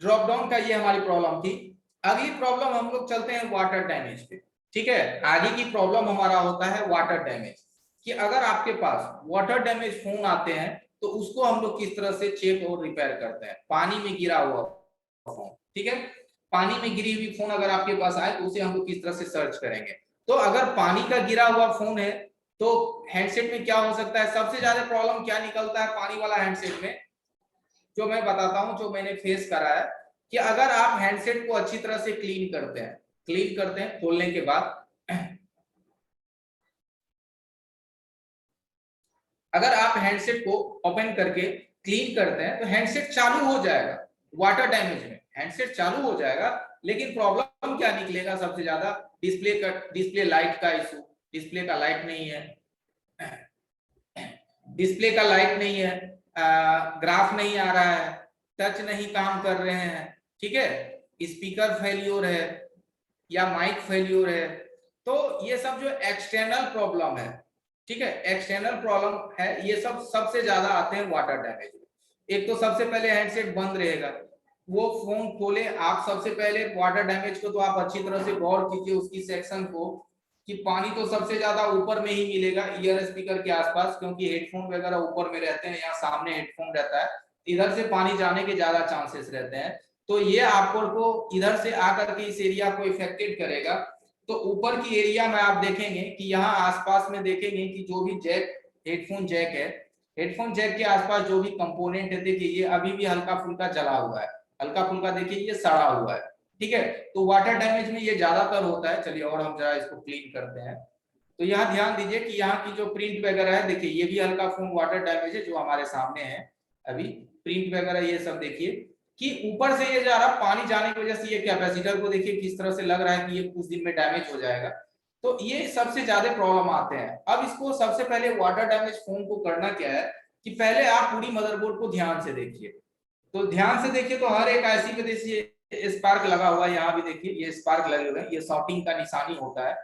ड्रॉप डाउन का ये हमारी प्रॉब्लम थी। अगली प्रॉब्लम हम लोग चलते हैं वाटर डैमेज पे। ठीक है, आगे की प्रॉब्लम हमारा होता है वाटर डैमेज, कि अगर आपके पास वाटर डैमेज फोन आते हैं तो उसको हम लोग किस तरह से चेक और रिपेयर करते हैं। पानी में गिरा हुआ फोन, ठीक है, पानी में गिरी हुई फोन अगर आपके पास आए तो उसे हम लोग किस तरह से सर्च करेंगे। तो अगर पानी का गिरा हुआ फोन है तो हैंडसेट में क्या हो सकता है, सबसे ज्यादा प्रॉब्लम क्या निकलता है पानी वाला हैंडसेट में, जो मैं बताता हूं, जो मैंने फेस करा है, कि अगर आप हैंडसेट को अच्छी तरह से क्लीन करते हैं खोलने के बाद, अगर आप हैंडसेट को ओपन करके क्लीन करते हैं तो हैंडसेट चालू हो जाएगा। वाटर डैमेज में हैंडसेट चालू हो जाएगा, लेकिन प्रॉब्लम क्या निकलेगा सबसे ज्यादा, डिस्प्ले लाइट का इशू। डिस्प्ले का लाइट नहीं है, डिस्प्ले का लाइट नहीं है, ग्राफ नहीं आ रहा है, टच नहीं काम कर रहे हैं, ठीक है, स्पीकर फेल्योर है या माइक फेल्योर है। तो ये सब जो एक्सटर्नल प्रॉब्लम है, ठीक है, एक्सटर्नल प्रॉब्लम है, ये सब सबसे ज्यादा आते हैं वाटर डैमेज में। एक तो सबसे पहले हैंडसेट बंद रहेगा, वो फोन खोले आप, सबसे पहले वाटर डैमेज को तो आप अच्छी तरह से गौर कीजिए उसकी सेक्शन को, कि पानी तो सबसे ज्यादा ऊपर में ही मिलेगा ईयर स्पीकर के आसपास, क्योंकि हेडफोन वगैरह ऊपर में रहते हैं, यहाँ सामने हेडफोन रहता है, इधर से पानी जाने के ज्यादा चांसेस रहते हैं। तो ये आपको इधर से आकर के इस एरिया को इफेक्टेड करेगा। तो ऊपर की एरिया में आप देखेंगे कि यहाँ आसपास में देखेंगे कि जो भी जैक, हेडफोन जैक है, हेडफोन जैक के आसपास जो भी कंपोनेंट है, देखिए ये अभी भी हल्का फुल्का जला हुआ है, हल्का फुल्का देखिए ये सड़ा हुआ है। ठीक है, तो वाटर डैमेज में ये ज्यादातर होता है। चलिए और हम जरा इसको क्लीन करते हैं। तो यहाँ ध्यान दीजिए कि यहाँ की जो प्रिंट वगैरह है, देखिए ये भी हल्का फोन वाटर डैमेज है जो हमारे सामने है अभी, प्रिंट वगैरह ये सब देखिए कि ऊपर से ये जा रहा, पानी जाने की वजह से ये कैपेसिटर को देखिए किस तरह से लग रहा है कि ये कुछ दिन में डैमेज हो जाएगा। तो ये सबसे ज्यादा प्रॉब्लम आते हैं। अब इसको सबसे पहले वाटर डैमेज फोन को करना क्या है कि पहले आप पूरी मदरबोर्ड को ध्यान से देखिए। तो ध्यान से देखिए तो हर एक आईसी पे देखिए स्पार्क लगा हुआ है, यहाँ भी देखिए ये स्पार्क लगे हुए हैं, ये शॉर्टिंग का निशानी होता है।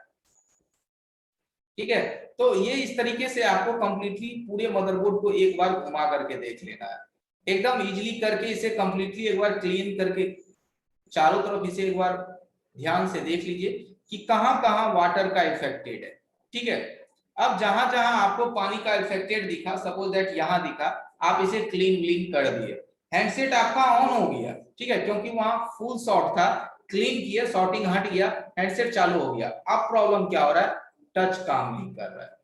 ठीक है, तो ये इस तरीके से आपको कंप्लीटली पूरे मदरबोर्ड को एक बार घुमा करके देख लेना है, एकदम इजीली करके इसे कंप्लीटली एक बार क्लीन करके चारों तरफ इसे एक बार ध्यान से देख लीजिए कि कहां कहां वाटर का इफेक्टेड है। ठीक है, अब जहां जहां आपको पानी का इफेक्टेड दिखा, सपोज दैट यहां दिखा, आप इसे क्लीन कर दिए, हैंडसेट आपका ऑन हो गया। ठीक है, क्योंकि वहां फुल शॉट था, क्लीन किया, शॉर्टिंग हट गया, हैंडसेट चालू हो गया। अब प्रॉब्लम क्या हो रहा है, टच काम नहीं कर रहा है,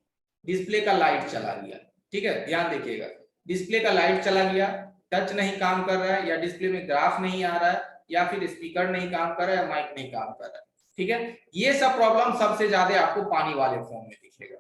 डिस्प्ले का लाइट चला गया। ठीक है, ध्यान देखिएगा, डिस्प्ले का लाइट चला गया, टच नहीं काम कर रहा है, या डिस्प्ले में ग्राफ नहीं आ रहा है, या फिर स्पीकर नहीं काम कर रहा है, या माइक नहीं काम कर रहा है। ठीक है, ये सब प्रॉब्लम सबसे ज्यादा आपको पानी वाले फोन में दिखेगा,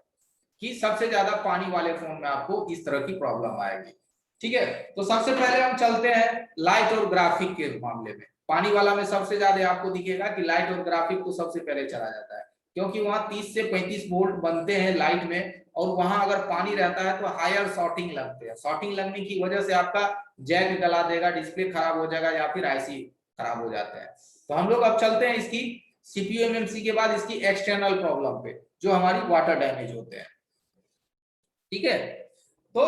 कि सबसे ज्यादा पानी वाले फोन में आपको इस तरह की प्रॉब्लम आएगी। ठीक है, तो सबसे पहले हम चलते हैं लाइट और ग्राफिक के मामले में। पानी वाला में सबसे ज्यादा आपको दिखेगा कि लाइट और ग्राफिक तो सबसे पहले चला जाता है, क्योंकि वहां 30 से 35 वोल्ट बनते हैं लाइट में, और वहां अगर पानी रहता है तो हायर शॉर्टिंग लगते हैं। शॉर्टिंग लगने की वजह से आपका जैक गला देगा, डिस्प्ले खराब हो जाएगा, या फिर आईसी खराब हो जाते हैं। तो हम लोग अब चलते हैं इसकी सीपीयू एमएमसी के बाद इसकी एक्सटर्नल प्रॉब्लम पे, जो हमारी वाटर डैमेज होते हैं। ठीक है, तो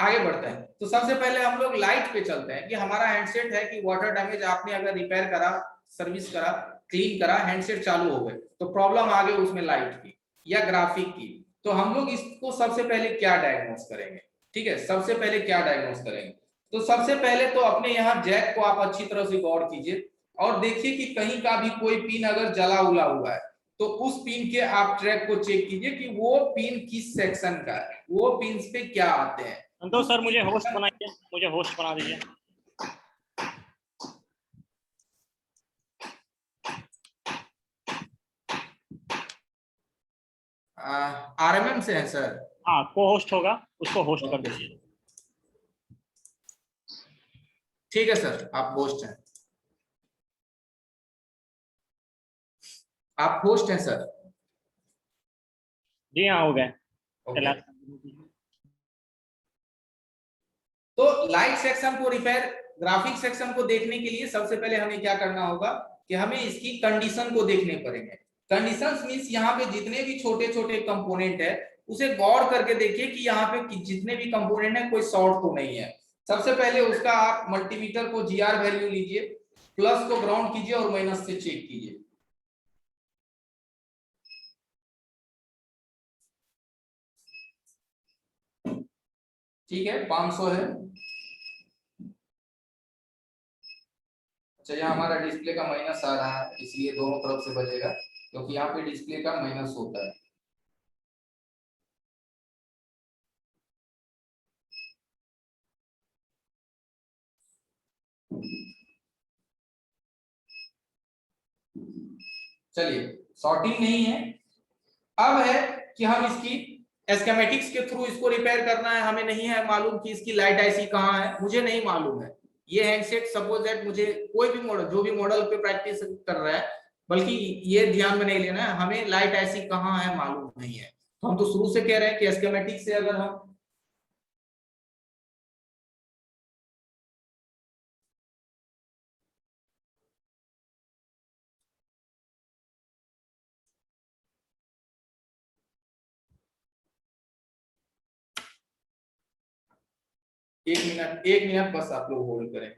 आगे बढ़ते हैं। तो सबसे पहले हम लोग लाइट पे चलते हैं कि हमारा हैंडसेट है कि वाटर डैमेज आपने अगर रिपेयर करा, सर्विस करा, क्लीन करा, हैंडसेट चालू हो गए, तो प्रॉब्लम आ गई उसमें लाइट की या ग्राफिक की। तो हम लोग इसको सबसे पहले क्या डायग्नोस करेंगे, ठीक है, सबसे पहले क्या डायग्नोस करेंगे, तो सबसे पहले तो अपने यहाँ जैक को आप अच्छी तरह से गौर कीजिए और देखिए कि कहीं का भी कोई पिन अगर जला उला हुआ है तो उस पिन के आप ट्रैक को चेक कीजिए कि वो पिन किस सेक्शन का है, वो पिन पे क्या आते हैं। संतोष सर मुझे होस्ट बनाइए, मुझे होस्ट बना दीजिए। आरएमएम से है सर? हाँ, को होस्ट होगा, उसको होस्ट कर दीजिए। ठीक है सर, आप होस्ट हैं, आप होस्ट हैं सर? जी हाँ, हो गए। ओके। तो लाइट सेक्शन को रिपेयर, ग्राफिक सेक्शन को देखने के लिए सबसे पहले हमें क्या करना होगा कि हमें इसकी कंडीशन को देखने पड़ेंगे। कंडीशंस मींस यहाँ पे जितने भी छोटे छोटे कंपोनेंट है उसे गौर करके देखिए कि यहाँ पे जितने भी कंपोनेंट है कोई शॉर्ट तो नहीं है। सबसे पहले उसका आप मल्टीमीटर को जीआर वैल्यू लीजिए, प्लस को ग्राउंड कीजिए और माइनस से चेक कीजिए। ठीक है, 500 है। अच्छा, यहाँ हमारा डिस्प्ले का माइनस आ रहा है इसलिए दोनों तरफ से बजेगा, क्योंकि यहाँ पे डिस्प्ले का माइनस होता है। चलिए, सॉर्टिंग नहीं है। अब है कि हम इसकी स्कीमेटिक्स के थ्रू इसको रिपेयर करना है। हमें नहीं है मालूम कि इसकी लाइट आईसी कहाँ है, मुझे नहीं मालूम है। ये हैंडसेट सपोज दैट मुझे कोई भी मॉडल, जो भी मॉडल पे प्रैक्टिस कर रहा है, बल्कि ये ध्यान में नहीं लेना है हमें लाइट आईसी कहाँ है मालूम नहीं है। तो हम तो शुरू से कह रहे हैं कि स्कीमेटिक्स से अगर हम एक मिनट बस आप लोग होल्ड करें।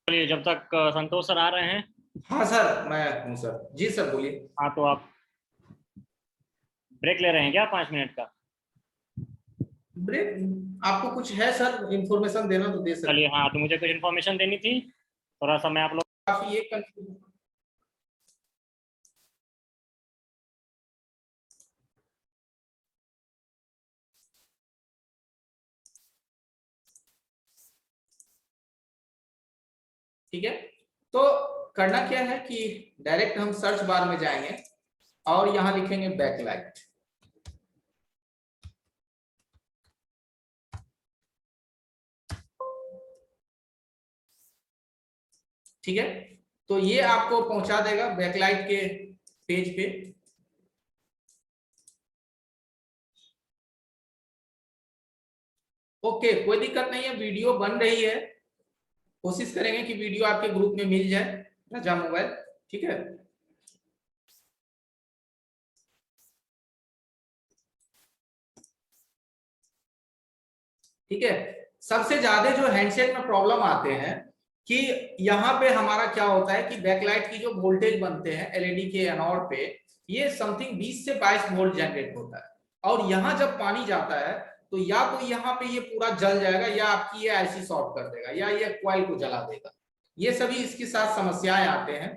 चलिए, जब तक संतोष सर आ रहे हैं। हाँ सर, मैं हूँ सर। जी सर बोलिए। हाँ, तो आप ब्रेक ले रहे हैं क्या 5 मिनट का? ब्रेक आपको कुछ है सर इंफॉर्मेशन देना तो दे सकते। चलिए, हाँ, तो मुझे कुछ इन्फॉर्मेशन देनी थी, थोड़ा सा मैं आप लोग काफी एक कंफ्यूजन। ठीक है, तो करना क्या है कि डायरेक्ट हम सर्च बार में जाएंगे और यहां लिखेंगे बैकलाइट। ठीक है, तो ये आपको पहुंचा देगा बैकलाइट के पेज पे। ओके, कोई दिक्कत नहीं है, वीडियो बन रही है। कोशिश करेंगे कि वीडियो आपके ग्रुप में मिल जाए, रजा मोबाइल। ठीक है, ठीक है। सबसे ज्यादा जो हैंडसेट में प्रॉब्लम आते हैं कि यहाँ पे हमारा क्या होता है कि बैकलाइट की जो वोल्टेज बनते हैं एलईडी के एनोड पे, ये समथिंग 20 से 22 वोल्ट जनरेट होता है और यहाँ जब पानी जाता है तो या तो यहाँ पे ये पूरा जल जाएगा या आपकी ये आईसी शॉर्ट कर देगा या ये कॉइल को जला देगा। ये सभी इसके साथ समस्याएं आते हैं।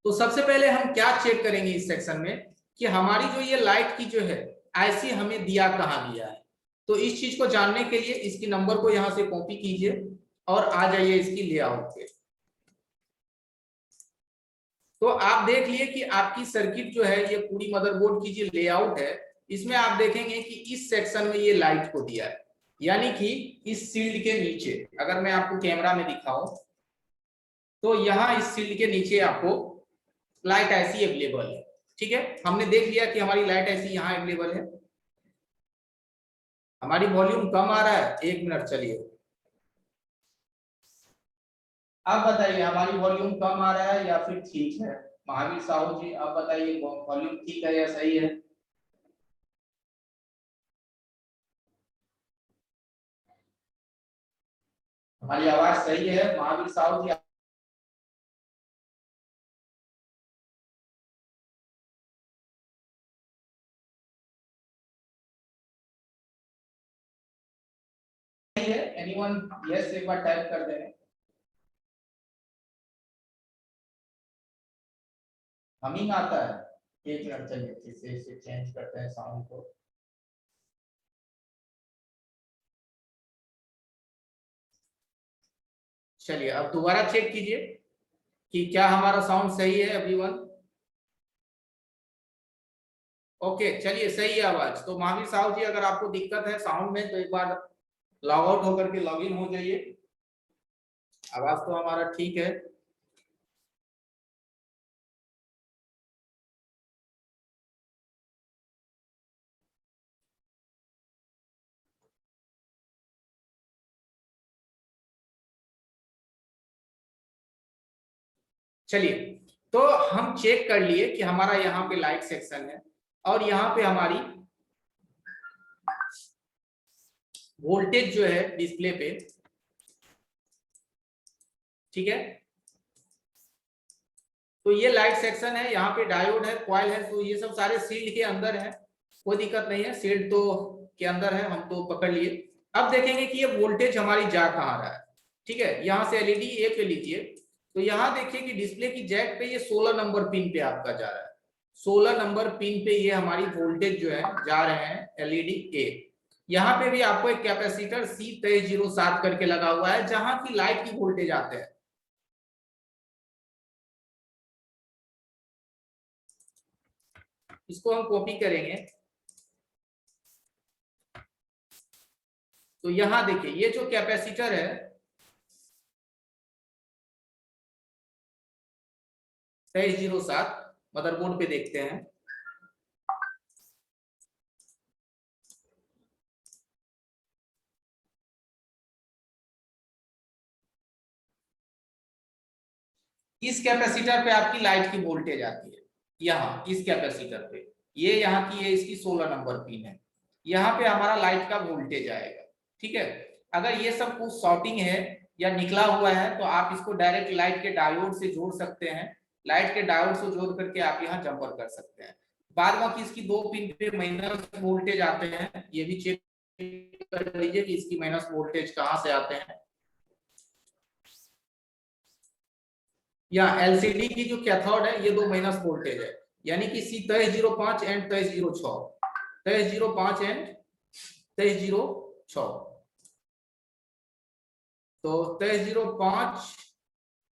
तो सबसे पहले हम क्या चेक करेंगे इस सेक्शन में कि हमारी जो ये लाइट की जो है आईसी हमें दिया कहाँ दिया है। तो इस चीज को जानने के लिए इसकी नंबर को यहां से कॉपी कीजिए और आ जाइए इसकी लेआउट पे। तो आप देख लिए कि आपकी सर्किट जो है ये पूरी मदरबोर्ड की जो लेआउट है, इसमें आप देखेंगे कि इस सेक्शन में ये लाइट को दिया है, यानी कि इस शील्ड के नीचे। अगर मैं आपको कैमरा में दिखाऊं तो यहाँ इस शील्ड के नीचे आपको लाइट आईसी अवेलेबल है। ठीक है, हमने देख लिया कि हमारी लाइट आईसी यहाँ अवेलेबल है। हमारी वॉल्यूम कम आ रहा है, एक मिनट चलिए। आप बताइए हमारी वॉल्यूम कम आ रहा है या फिर ठीक है? महावीर साहू जी आप बताइए वॉल्यूम ठीक है या सही है? हमारी आवाज सही है महावीर साहू जी? है एनीवन? यस एक बार टाइप कर दें। हमिंग आता है? एक मिनट चलिए फिर से इसे चेंज करते हैं साउंड को। चलिए अब दोबारा चेक कीजिए कि क्या हमारा साउंड सही है एवरीवन? ओके चलिए सही है आवाज। तो महावीर साहब जी अगर आपको दिक्कत है साउंड में तो एक बार लॉग आउट होकर के लॉग इन हो जाइए। आवाज तो हमारा ठीक है। चलिए तो हम चेक कर लिए कि हमारा यहाँ पे लाइट सेक्शन है और यहाँ पे हमारी वोल्टेज जो है डिस्प्ले पे, ठीक है। तो ये लाइट सेक्शन है, यहाँ पे डायोड है, कॉइल है, तो ये सब सारे शील्ड के अंदर है, कोई दिक्कत नहीं है, शील्ड तो के अंदर है, हम तो पकड़ लिए। अब देखेंगे कि ये वोल्टेज हमारी जा कहाँ रहा है, ठीक है। यहाँ से एलईडी ए पे लीजिए, तो यहाँ देखिए कि डिस्प्ले की जैक पे ये 16 नंबर पिन पे आपका जा रहा है। 16 नंबर पिन पे ये हमारी वोल्टेज जो है जा रहे हैं एलईडी ए। यहाँ पे भी आपको एक कैपेसिटर C2307 करके लगा हुआ है जहां की लाइट की वोल्टेज आते हैं। इसको हम कॉपी करेंगे तो यहां देखिए ये जो कैपेसिटर है 2307 मदरबोर्ड पे देखते हैं। इस कैपेसिटर पे आपकी लाइट की वोल्टेज आती है, यहाँ इस कैपेसिटर पे, ये यहाँ की है, इसकी 16 नंबर पिन है, यहाँ पे हमारा लाइट का वोल्टेज आएगा, ठीक है। अगर ये सब कुछ शॉर्टिंग है या निकला हुआ है तो आप इसको डायरेक्ट लाइट के डायोड से जोड़ सकते हैं, लाइट के डायोड से जोड़ करके आप यहाँ जंपर कर सकते हैं। बाद बाकी इसकी 2 पिन पे माइनस वोल्टेज आते हैं, ये भी चेक कर लीजिए कि इसकी माइनस वोल्टेज कहाँ से आते हैं। या एलसीडी की जो कैथोड है ये 2 माइनस वोल्टेज है, यानी कि C2305 एंड 2306, 2305 एंड 2306, तो 2305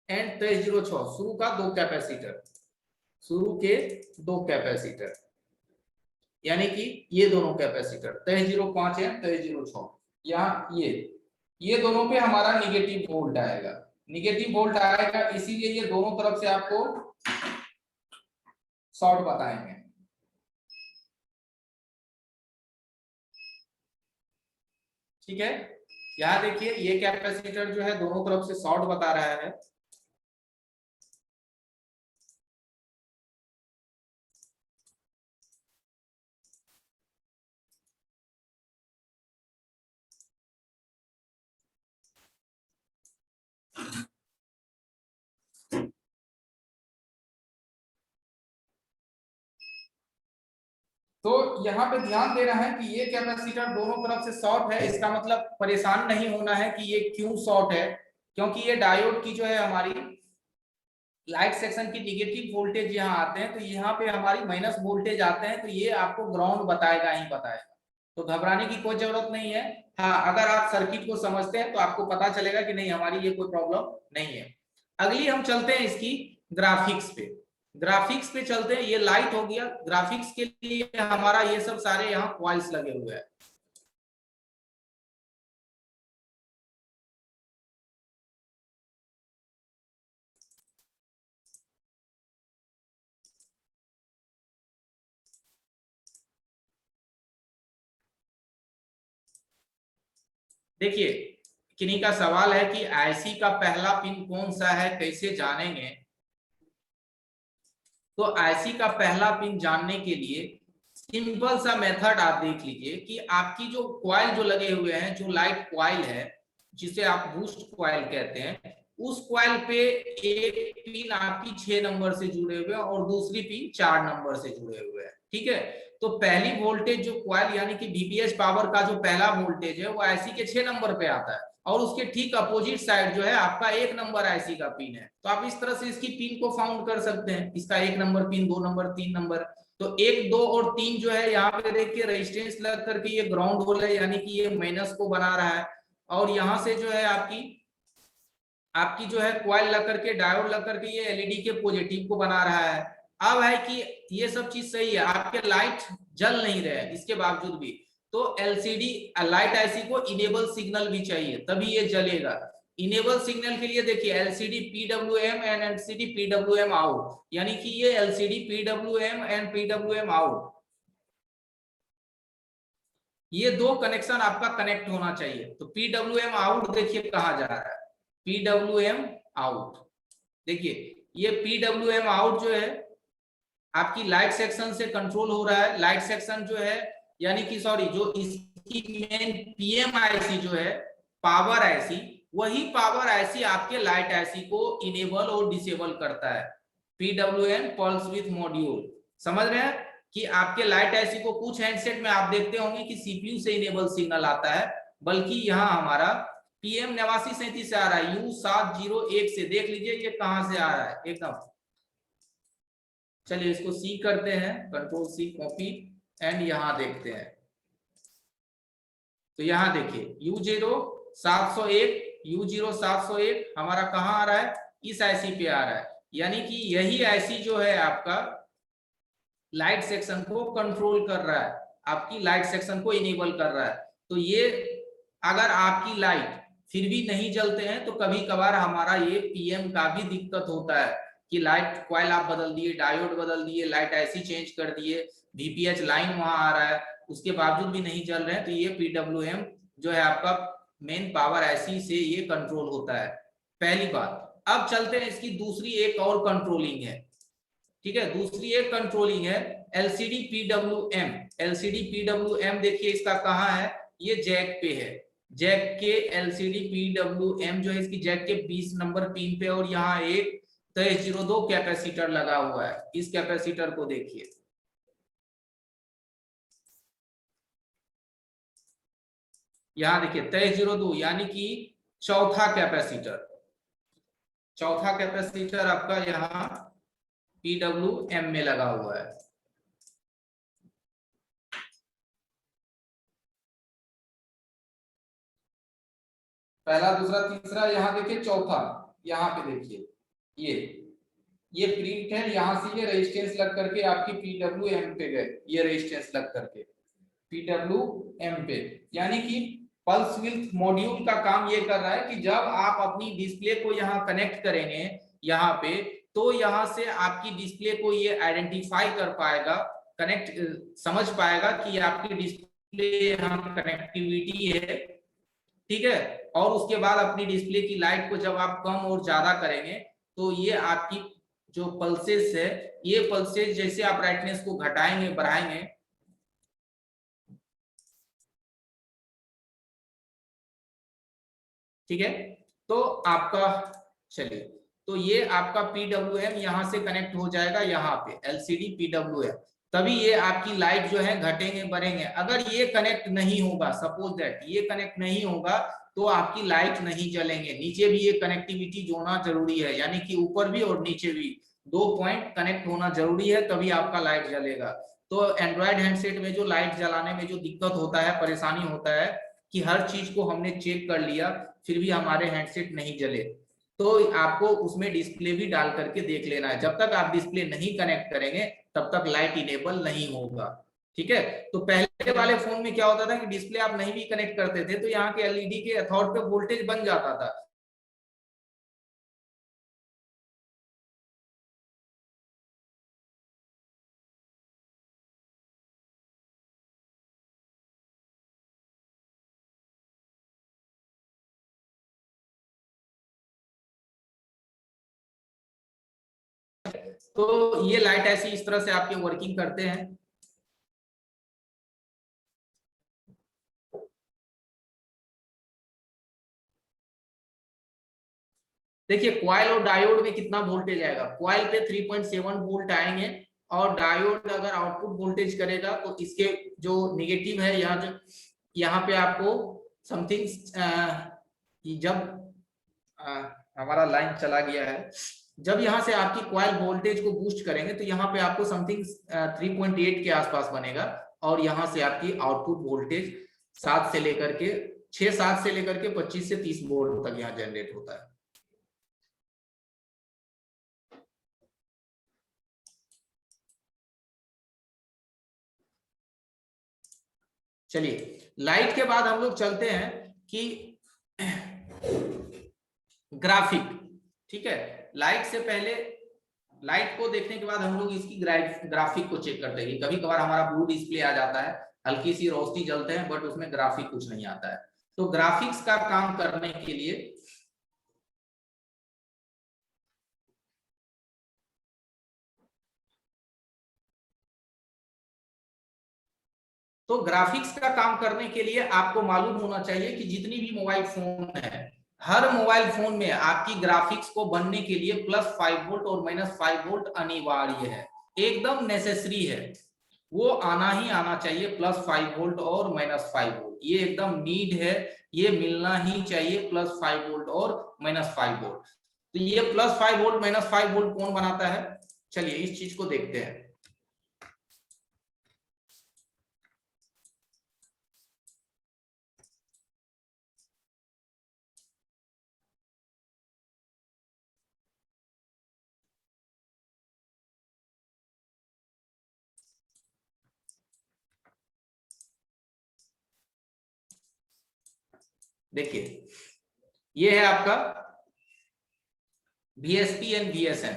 एंड 2306 शुरू का 2 कैपेसिटर, शुरू के 2 कैपेसिटर, यानी कि ये दोनों कैपेसिटर 2305 एंड 2306, यहाँ ये दोनों पे हमारा निगेटिव वोल्ट आएगा, निगेटिव वोल्ट आएगा, इसीलिए ये दोनों तरफ से आपको शॉर्ट बताएंगे। ठीक है, यहाँ देखिए ये कैपेसिटर जो है दोनों तरफ से शॉर्ट बता रहा है। तो यहाँ पे ध्यान देना है कि ये कैपेसिटर दोनों तरफ से शॉर्ट है, इसका मतलब परेशान नहीं होना है कि ये क्यों शॉर्ट है, क्योंकि ये डायोड की जो है हमारी लाइट सेक्शन की निगेटिव वोल्टेज यहाँ आते हैं, तो यहाँ पे हमारी माइनस वोल्टेज आते हैं, तो ये आपको ग्राउंड बताएगा ही बताएगा, तो घबराने की कोई जरूरत नहीं है। हाँ, अगर आप सर्किट को समझते हैं तो आपको पता चलेगा कि नहीं हमारी ये कोई प्रॉब्लम नहीं है। अगली हम चलते हैं इसकी ग्राफिक्स पे, ग्राफिक्स पे चलते हैं। ये लाइट हो गया, ग्राफिक्स के लिए हमारा ये सब सारे यहाँ कॉइल्स लगे हुए हैं। देखिए किन्हीं का सवाल है कि आईसी का पहला पिन कौन सा है, कैसे जानेंगे। तो आईसी का पहला पिन जानने के लिए सिंपल सा मेथड आप देख लीजिए कि आपकी जो कॉइल जो लगे हुए हैं, जो लाइट कॉइल है जिसे आप बूस्ट कॉइल कहते हैं, उस कॉइल पे एक पिन आपकी 6 नंबर से जुड़े हुए हैं और दूसरी पिन 4 नंबर से जुड़े हुए हैं। ठीक है, तो पहली वोल्टेज जो कॉइल यानी कि वीपीएस पावर का जो पहला वोल्टेज है वो आईसी के 6 नंबर पे आता है और उसके ठीक अपोजिट साइड जो है आपका 1 नंबर आईसी का पिन है। तो आप इस तरह से इसकी पिन को फाउंड कर सकते हैं, इसका 1 नंबर पिन, 2 नंबर, 3 नंबर। तो 1, 2 और 3 जो है यहाँ पे देखिए रेजिस्टेंस लग करके ये ग्राउंड होल है, यानी कि ये माइनस को बना रहा है। और यहाँ से जो है आपकी आपकी जो है कॉइल लग करके, डायोड लग करके ये एलईडी के पॉजिटिव को बना रहा है। अब है कि ये सब चीज सही है, आपके लाइट जल नहीं रहे इसके बावजूद भी, तो एलसीडी लाइट आईसी को इनेबल सिग्नल भी चाहिए तभी ये जलेगा। इनेबल सिग्नल के लिए देखिए LCD PWM and LCD PWM out, यानी कि ये LCD PWM and PWM out, ये दो कनेक्शन आपका कनेक्ट होना चाहिए। तो पीडब्ल्यूएम आउट देखिए कहा जा रहा है, पीडब्ल्यूएम आउट, देखिए ये पीडब्ल्यूएम आउट जो है आपकी लाइट सेक्शन से कंट्रोल हो रहा है। लाइट सेक्शन जो है यानी कि सॉरी, जो इसकी मेन पीएम आईसी जो है, पावर आईसी, वही पावर आईसी आपके लाइट आईसी को इनेबल और डिसेबल करता है। पीडब्ल्यूएम पल्स विथ मॉड्यूल, समझ रहे हैं कि आपके लाइट आईसी को कुछ हैंडसेट में आप देखते होंगे कि सीपीयू से इनेबल सिग्नल आता है, बल्कि यहाँ हमारा पीएम 8937 से आ रहा है, U701 से। देख लीजिए ये कहां से आ रहा है एकदम। चलिए इसको सी करते हैं, कंट्रोल सी कॉपी, एंड यहां देखते हैं। तो यहां देखिए U0701 हमारा कहां आ रहा है, इस आईसी पे आ रहा है, यानी कि यही आईसी जो है आपका लाइट सेक्शन को कंट्रोल कर रहा है, आपकी लाइट सेक्शन को इनेबल कर रहा है। तो ये अगर आपकी लाइट फिर भी नहीं जलते हैं तो कभी कभार हमारा ये पीएम का भी दिक्कत होता है कि लाइट कॉइल आप बदल दिए, डायोड बदल दिए, लाइट आईसी चेंज कर दिए, वीपीएच लाइन वहां आ रहा है, उसके बावजूद भी नहीं चल रहे हैं, तो ये पीडब्ल्यूएम जो है आपका मेन पावर आईसी से ये कंट्रोल होता है, पहली बात। अब चलते हैं इसकी दूसरी एक और कंट्रोलिंग है, ठीक है, दूसरी एक कंट्रोलिंग है एलसीडी पीडब्ल्यूएम। एलसीडी पीडब्ल्यूएम देखिए इसका कहां है, ये जैक पे है, जैक के एलसीडी पीडब्ल्यूएम जो है इसकी जैक के 20 नंबर पिन पे, और यहाँ एक 2302 कैपेसिटर लगा हुआ है। इस कैपेसिटर को देखिए, यहां देखिए 2302 यानी कि चौथा कैपेसिटर, चौथा कैपेसिटर आपका यहाँ पीडब्ल्यूएम में लगा हुआ है। पहला, दूसरा, तीसरा, यहाँ देखिए चौथा, यहाँ पे देखिए ये प्रिंट है, यहाँ से ये रेजिस्टेंस लग करके आपकी पीडब्ल्यूएम पे गए, ये रेजिस्टेंस लग करके पीडब्ल्यूएम पे, यानी कि पल्स विड्थ मॉड्यूल का काम ये कर रहा है कि जब आप अपनी डिस्प्ले को यहाँ कनेक्ट करेंगे यहाँ पे, तो यहाँ से आपकी डिस्प्ले को ये आइडेंटिफाई कर पाएगा, कनेक्ट समझ पाएगा कि आपकी डिस्प्ले यहाँ कनेक्टिविटी है, ठीक है। और उसके बाद अपनी डिस्प्ले की लाइट को जब आप कम और ज्यादा करेंगे तो ये आपकी जो पल्सेस है, ये पल्सेस जैसे आप ब्राइटनेस को घटाएंगे बढ़ाएंगे, ठीक है, तो आपका, चलिए, तो ये आपका पीडब्ल्यूएम यहां से कनेक्ट हो जाएगा यहाँ पे एलसीडी पीडब्ल्यूएम, तभी ये आपकी लाइट जो है घटेंगे बढ़ेंगे। अगर ये कनेक्ट नहीं होगा, सपोज दैट ये कनेक्ट नहीं होगा, तो आपकी लाइट नहीं जलेंगे। नीचे भी ये कनेक्टिविटी जो होना जरूरी है, यानी कि ऊपर भी और नीचे भी 2 पॉइंट कनेक्ट होना जरूरी है, तभी आपका लाइट जलेगा। तो एंड्रॉइड हैंडसेट में जो लाइट जलाने में जो दिक्कत होता है, परेशानी होता है कि हर चीज को हमने चेक कर लिया फिर भी हमारे हैंडसेट नहीं जले, तो आपको उसमें डिस्प्ले भी डाल करके देख लेना है। जब तक आप डिस्प्ले नहीं कनेक्ट करेंगे तब तक लाइट इनेबल नहीं होगा, ठीक है। तो पहले वाले फोन में क्या होता था कि डिस्प्ले आप नहीं भी कनेक्ट करते थे तो यहाँ के एलईडी के एथॉड पे वोल्टेज बन जाता था, तो ये लाइट ऐसी इस तरह से आपके वर्किंग करते हैं। देखिए कॉइल और डायोड में कितना वोल्टेज आएगा, कॉइल पे 3.7 वोल्ट आएंगे और डायोड अगर आउटपुट वोल्टेज करेगा तो इसके जो नेगेटिव है यहाँ पे आपको समथिंग जब हमारा लाइन चला गया है, जब यहाँ से आपकी कॉइल वोल्टेज को बूस्ट करेंगे तो यहाँ पे आपको समथिंग 3.8 के आसपास बनेगा और यहाँ से आपकी आउटपुट वोल्टेज 7 से लेकर के 6-7 से लेकर के 25 से 30 वोल्ट तक यहाँ जनरेट होता है। चलिए लाइट के बाद हम लोग चलते हैं कि ग्राफिक। ठीक है, लाइट से पहले, लाइट को देखने के बाद हम लोग इसकी ग्राफिक को चेक करते हैं। कभी कभार हमारा ब्लू डिस्प्ले आ जाता है, हल्की सी रोशनी जलते हैं बट उसमें ग्राफिक कुछ नहीं आता है। तो ग्राफिक्स का काम करने के लिए आपको मालूम होना चाहिए कि जितनी भी मोबाइल फोन है, हर मोबाइल फोन में आपकी ग्राफिक्स को बनने के लिए +5 वोल्ट और -5 वोल्ट अनिवार्य है, एकदम नेसेसरी है, वो आना ही आना चाहिए। +5 वोल्ट और -5 वोल्ट ये एकदम नीड है, ये मिलना ही चाहिए, +5 वोल्ट और -5 वोल्ट। तो ये +5 वोल्ट -5 वोल्ट कौन बनाता है, चलिए इस चीज को देखते हैं। देखिए ये है आपका VSP एंड VSN,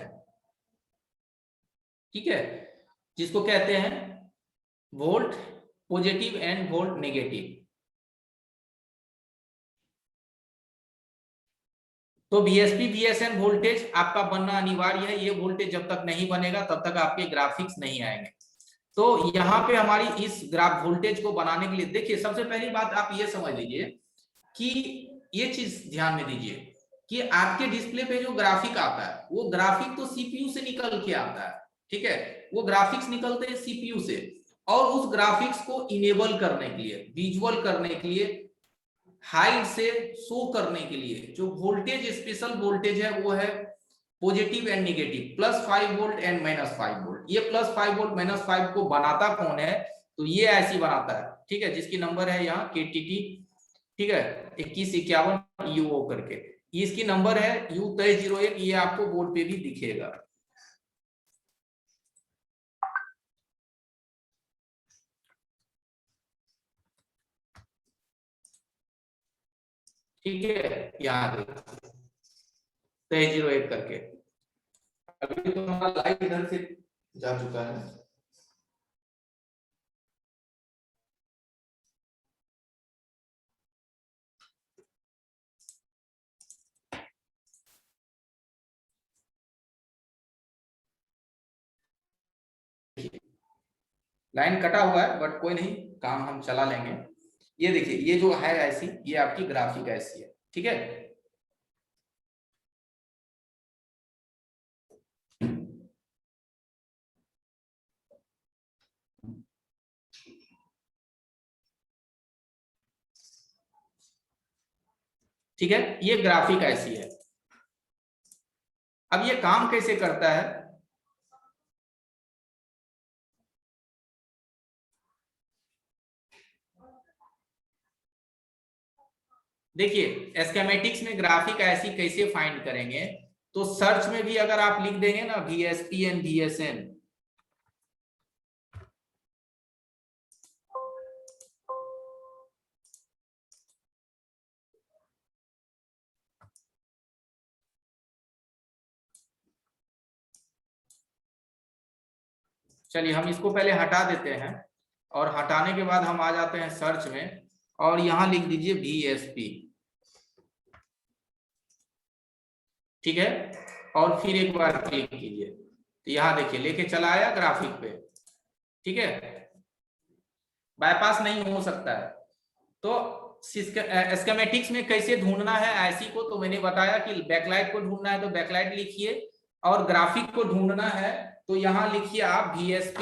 ठीक है, जिसको कहते हैं volt positive and volt negative. तो VSP VSN वोल्टेज आपका बनना अनिवार्य है, ये वोल्टेज जब तक नहीं बनेगा तब तक आपके ग्राफिक्स नहीं आएंगे। तो यहाँ पे हमारी इस ग्राफ वोल्टेज को बनाने के लिए देखिए, सबसे पहली बात आप ये समझ लीजिए कि ये चीज ध्यान में दीजिए कि आपके डिस्प्ले पे जो ग्राफिक आता है वो ग्राफिक तो CPU से निकल के आता है, ठीक है, वो ग्राफिक्स निकलते हैं CPU से, और उस ग्राफिक्स को इनेबल करने के लिए, विजुअल करने के लिए, हाइड से शो करने के लिए जो वोल्टेज, स्पेशल वोल्टेज है वो है positive and negative, +5 volt and -5 volt. ये +5 वोल्ट -5 को बनाता कौन है, तो ये ऐसी बनाता है, ठीक है, जिसकी नंबर है यहाँ KTT, ठीक है, 2151 UO करके, इसकी नंबर है U2301, ये आपको बोर्ड पे भी दिखेगा। ठीक है, यहाँ देखो 2301 करके। अभी तो हमारा लाइट इधर से जा चुका है। लाइन कटा हुआ है बट कोई नहीं, काम हम चला लेंगे। ये देखिए, ये जो है ऐसी, ये आपकी ग्राफिक ऐसी है, ठीक है। ठीक है, ये ग्राफिक ऐसी है। अब ये काम कैसे करता है, देखिए स्कीमेटिक्स में ग्राफिक ऐसी कैसे फाइंड करेंगे, तो सर्च में भी अगर आप लिख देंगे ना VSP एंड VSN, चलिए हम इसको पहले हटा देते हैं, और हटाने के बाद हम आ जाते हैं सर्च में, और यहां लिख दीजिए VSP, ठीक है, और फिर एक बार क्लिक कीजिए। यहाँ देखिए लेके चला आया ग्राफिक पे, ठीक है, बाईपास नहीं हो सकता है। तो स्कीमेटिक्स में कैसे ढूंढना है आईसी को, तो मैंने बताया कि बैकलाइट को ढूंढना है तो बैकलाइट लिखिए, और ग्राफिक को ढूंढना है तो यहाँ लिखिए आप VSP,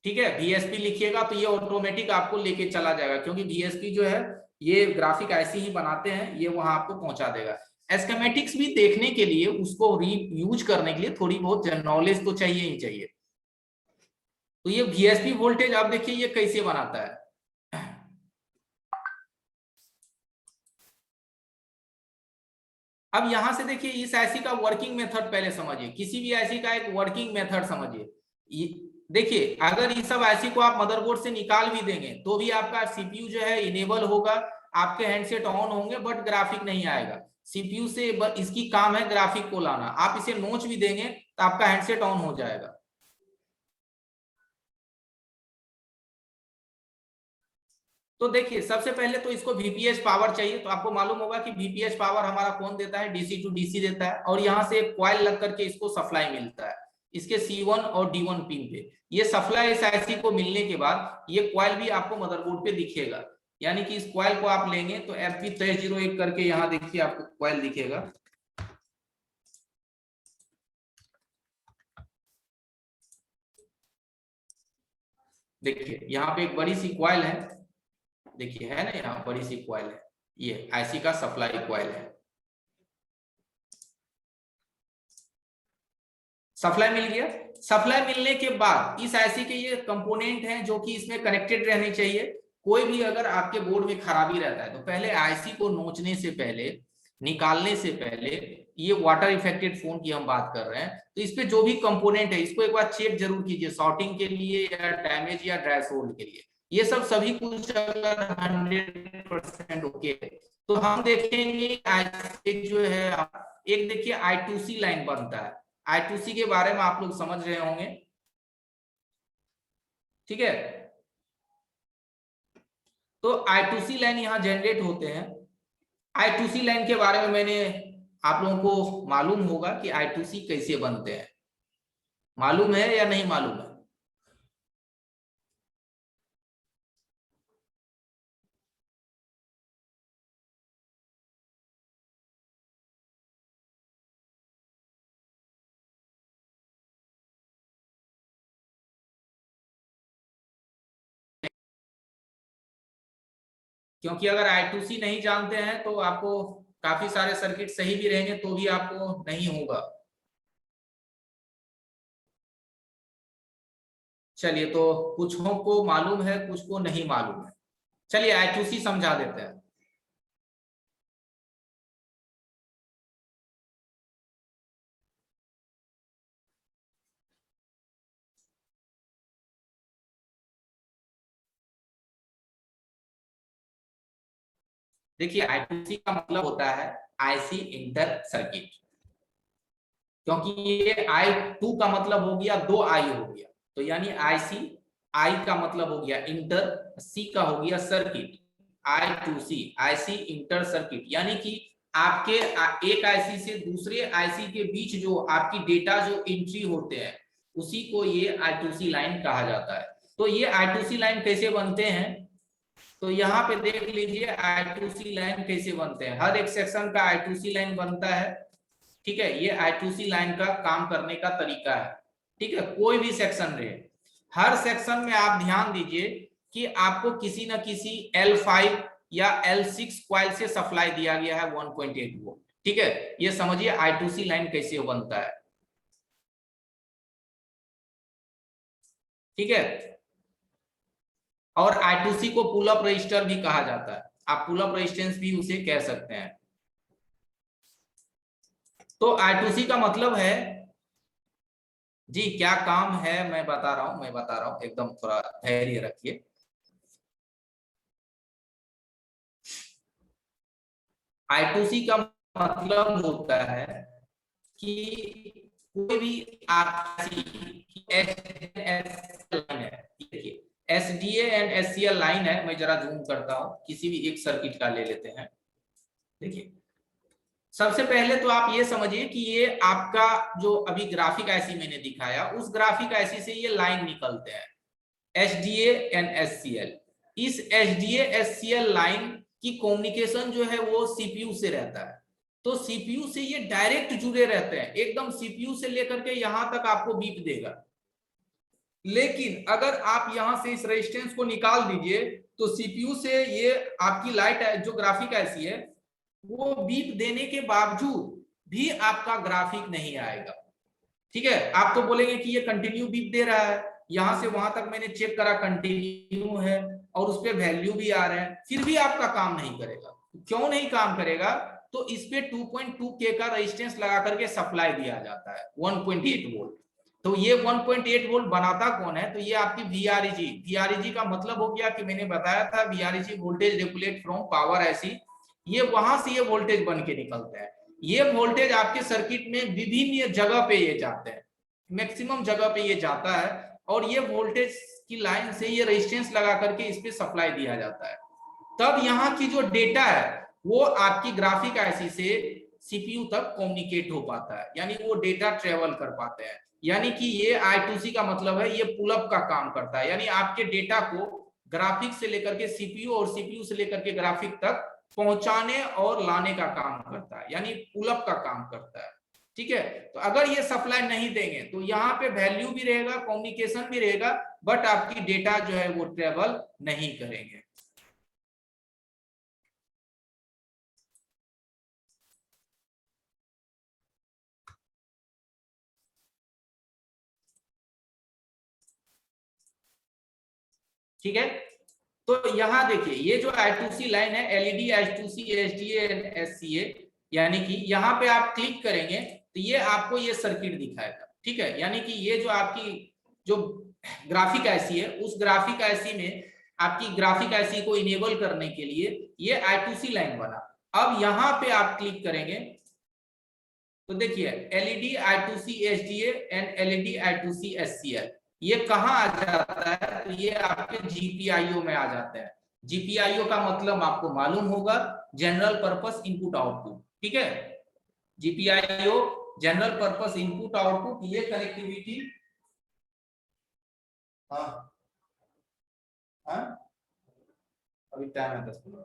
ठीक है, VSP लिखिएगा तो ये ऑटोमेटिक आपको लेके चला जाएगा, क्योंकि VSP जो है ये ग्राफिक ऐसे ही बनाते हैं, ये वहां आपको पहुंचा देगा। स्कीमेटिक्स भी देखने के लिए, उसको यूज करने के लिए थोड़ी बहुत नॉलेज तो चाहिए ही चाहिए। तो ये VSP वोल्टेज आप देखिए ये कैसे बनाता है। अब यहां से देखिए इस आईसी का वर्किंग मेथड पहले समझिए, किसी भी आईसी का एक वर्किंग मेथड समझिए। देखिए अगर ये सब आईसी को आप मदरबोर्ड से निकाल भी देंगे तो भी आपका सीपीयू जो है इनेबल होगा, आपके हैंडसेट ऑन होंगे, बट ग्राफिक नहीं आएगा। सीपीयू से इसकी काम है ग्राफिक को लाना, आप इसे नोच भी देंगे तो आपका हैंडसेट ऑन हो जाएगा। तो देखिए सबसे पहले तो इसको VPH पावर चाहिए, तो आपको मालूम होगा कि VPH पावर हमारा कौन देता है, DC टू DC देता है, और यहाँ से एक कॉइल लग करके इसको सप्लाई मिलता है इसके C1 और D1 पिन पे। ये सप्लाई इस आईसी को मिलने के बाद ये कॉइल भी आपको मदरबोर्ड पे दिखेगा, यानी कि इस कॉइल को आप लेंगे तो FP2301 करके यहाँ देखिए आपको कॉइल दिखेगा। देखिए यहाँ पे एक बड़ी सी कॉइल है, देखिए है ना, यहाँ बड़ी सी कॉइल है, ये आईसी का सप्लाई कॉइल है। सप्लाई मिल गया। सप्लाई मिलने के बाद इस आईसी के ये कंपोनेंट हैं जो कि इसमें कनेक्टेड रहने चाहिए। कोई भी अगर आपके बोर्ड में खराबी रहता है तो पहले आईसी को नोचने से पहले, निकालने से पहले, ये वाटर इफेक्टेड फोन की हम बात कर रहे हैं, तो इस पे जो भी कंपोनेंट है इसको एक बार चेक जरूर कीजिए, शॉर्टिंग के लिए या डैमेज या ड्राई सोल्ड के लिए। ये सब सभी कुछ अगर 100% ओके है तो हम देखेंगे जो है, एक देखिए I2C लाइन बनता है। I2C के बारे में आप लोग समझ रहे होंगे, ठीक है। तो I2C लाइन यहाँ जनरेट होते हैं। I2C लाइन के बारे में मैंने आप लोगों को मालूम होगा कि I2C कैसे बनते हैं, मालूम है या नहीं मालूम है? क्योंकि अगर I2C नहीं जानते हैं तो आपको काफी सारे सर्किट सही भी रहेंगे तो भी आपको नहीं होगा। चलिए, तो कुछ को मालूम है, कुछ को नहीं मालूम है। चलिए I2C समझा देते हैं। देखिए I2C का मतलब होता है आईसी इंटर सर्किट, क्योंकि ये I2 का मतलब हो गया 2 I हो गया, तो यानी आईसी, I का मतलब हो गया इंटर, C का हो गया circuit, I2C IC inter circuit, यानी कि आपके एक आईसी से दूसरे आईसी के बीच जो आपकी डेटा जो एंट्री होते हैं उसी को ये I2C लाइन कहा जाता है। तो ये I2C लाइन कैसे बनते हैं, तो यहाँ पे देख लीजिए I2C लाइन कैसे बनते हैं। हर एक सेक्शन का I2C लाइन बनता है, ठीक है। ये I2C लाइन का काम करने का तरीका है, ठीक है। कोई भी सेक्शन रहे, हर सेक्शन में आप ध्यान दीजिए कि आपको किसी न किसी L5 या L6 कॉइल से सप्लाई दिया गया है 1.8 वोल्ट, ठीक है। ये समझिए I2C लाइन कैसे बनता है, ठीक है। और I2C को पुल अप रजिस्टर भी कहा जाता है, आप पुल अप रेजिस्टेंस भी उसे कह सकते हैं। तो I2C का मतलब है जी, क्या काम है मैं बता रहा हूं, एकदम थोड़ा धैर्य रखिए। I2C का मतलब होता है कि कोई भी आपसी लाइन है, देखिए SDA एंड SCL लाइन है, मैं जरा जूम करता हूं, किसी भी एक सर्किट का ले लेते हैं। देखिए सबसे पहले तो आप ये समझिए कि ये आपका जो अभी ग्राफिक आईसी मैंने दिखाया, उस ग्राफिक आईसी से ये लाइन निकलते हैं एचडीए एंड एचसीएल। इस एचडीए एचसीएल लाइन की कम्युनिकेशन जो है वो सीपीयू से रहता है। तो सीपीयू से ये डायरेक्ट जुड़े रहते हैं, एकदम सीपीयू से लेकर के यहां तक आपको बीप देगा। लेकिन अगर आप यहां से इस रेजिस्टेंस को निकाल दीजिए तो सीपीयू से ये आपकी लाइट जो ग्राफिक ऐसी है वो बीप देने के बावजूद भी आपका ग्राफिक नहीं आएगा। ठीक है, आप तो बोलेंगे कि ये कंटिन्यू बीप दे रहा है, यहां से वहां तक मैंने चेक करा कंटिन्यू है और उस पे वैल्यू भी आ रहे हैं, फिर भी आपका काम नहीं करेगा। क्यों नहीं काम करेगा? तो इस पे 2.2 के का रेजिस्टेंस लगा करके सप्लाई दिया जाता है 1.8 वोल्ट। तो ये 1.8 वोल्ट बनाता कौन है? तो ये आपकी वीआरईजी। वीआरईजी का मतलब हो गया कि मैंने बताया था VREG voltage regulate from power ऐसी, ये वहां से ये वोल्टेज बन के निकलता है। ये वोल्टेज आपके सर्किट में विभिन्न जगह पे ये जाते हैं, मैक्सिमम जगह पे ये जाता है और ये वोल्टेज की लाइन से ये रेजिस्टेंस लगा करके इस पे सप्लाई दिया जाता है। तब यहाँ की जो डेटा है वो आपकी ग्राफिक आईसी से सीपीयू तक कम्युनिकेट हो पाता है, यानी वो डेटा ट्रेवल कर पाते हैं। यानी कि ये I2C का मतलब है ये पुल अप का काम करता है, यानी आपके डेटा को ग्राफिक से लेकर के सीपीयू और सीपीयू से लेकर के ग्राफिक तक पहुंचाने और लाने का काम करता है, यानी पुल अप का काम करता है। ठीक है, तो अगर ये सप्लाई नहीं देंगे तो यहाँ पे वैल्यू भी रहेगा, कम्युनिकेशन भी रहेगा, बट आपकी डेटा जो है वो ट्रेवल नहीं करेंगे। ठीक है, तो यहाँ देखिए ये जो I2C लाइन है एलईडी I2C एचडीए एससीए, यानी कि यहाँ पे आप क्लिक करेंगे तो ये आपको ये सर्किट दिखाएगा। ठीक है, यानी कि ये जो आपकी जो ग्राफिक आईसी है उस ग्राफिक आईसी में आपकी ग्राफिक आईसी को इनेबल करने के लिए ये I2C लाइन बना। अब यहाँ पे आप क्लिक करेंगे तो देखिए LED I2C HDA and LED I2C SCL ये कहाँ आ जाता है? तो ये आपके जीपीआईओ में आ जाता है। जीपीआईओ का मतलब आपको मालूम होगा, जनरल पर्पस इनपुट आउटपुट। ठीक है, GPIO general purpose input output, ये कनेक्टिविटी हाँ हाँ अभी टाइम है 10 मिनट।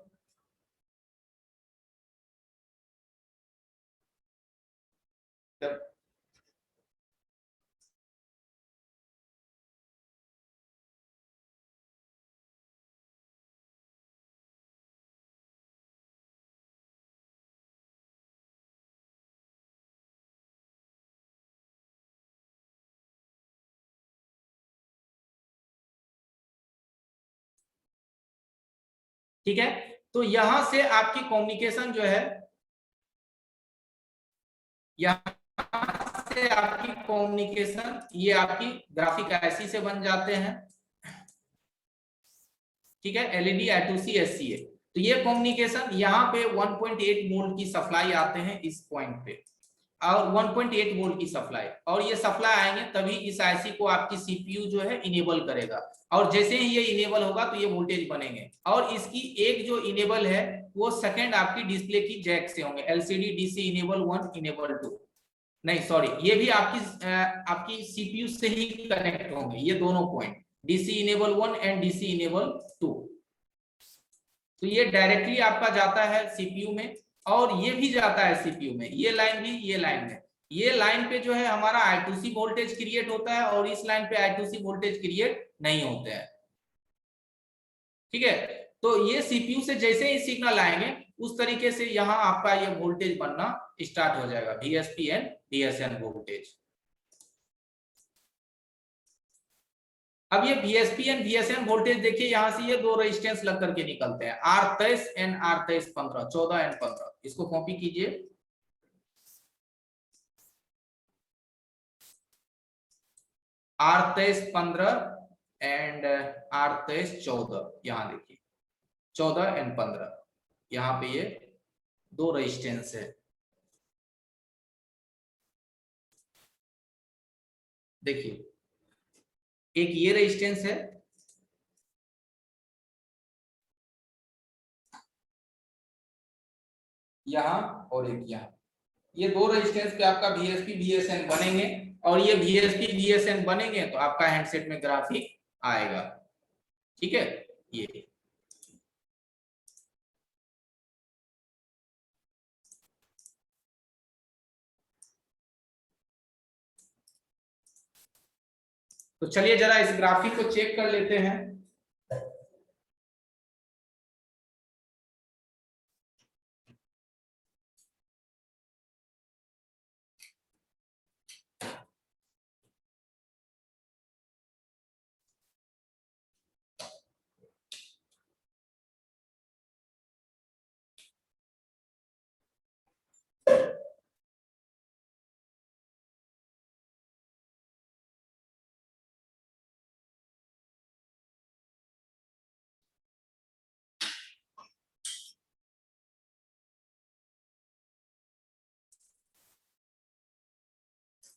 ठीक है, तो यहां से आपकी कम्युनिकेशन जो है, यहां से आपकी कम्युनिकेशन ये आपकी ग्राफिक आईसी से बन जाते हैं। ठीक है, एलईडी I2C एससीए, तो ये कम्युनिकेशन यहाँ पे 1.8 वोल्ट की सप्लाई आते हैं इस पॉइंट पे, और 1.8 वोल्ट की सप्लाई, और ये सप्लाई आएंगे तभी इस आईसी को आपकी सीपीयू जो है इनेबल करेगा, और जैसे ही ये इनेबल होगा तो ये वोल्टेज बनेंगे। और इसकी एक जो इनेबल है वो सेकंड आपकी डिस्प्ले की जैक से होंगे, एलसीडी डीसी इनेबल 1 इनेबल 2, नहीं सॉरी ये भी आपकी सीपीयू से ही कनेक्ट होंगे, ये दोनों point DC enable 1 and DC enable 2। तो ये डायरेक्टली आपका जाता है सीपीयू में, और ये भी जाता है सीपीयू में, ये लाइन भी, ये लाइन है, ये लाइन पे जो है हमारा I2C वोल्टेज क्रिएट होता है और इस लाइन पे I2C वोल्टेज क्रिएट नहीं होते हैं। ठीक है, तो ये सीपीयू से जैसे ही सिग्नल आएंगे उस तरीके से यहाँ आपका ये वोल्टेज बनना स्टार्ट हो जाएगा, VSP एंड DSN वोल्टेज। अब ये VSP एंड DSN वोल्टेज देखिए, यहां से ये दो रेजिस्टेंस लग करके निकलते हैं, R23 एंड R23 15, 14 एंड 15, इसको कॉपी कीजिए। R23 15 एंड R23 14, यहां देखिए 14 एंड 15, यहाँ पे ये दो रेजिस्टेंस है। देखिए एक ये रेजिस्टेंस है, यहां और एक यहां, ये दो रेजिस्टेंस पे आपका VSP VSN बनेंगे, और ये VSP VSN बनेंगे तो आपका हैंडसेट में ग्राफिक आएगा। ठीक है, ये तो चलिए जरा इस ग्राफिक को चेक कर लेते हैं।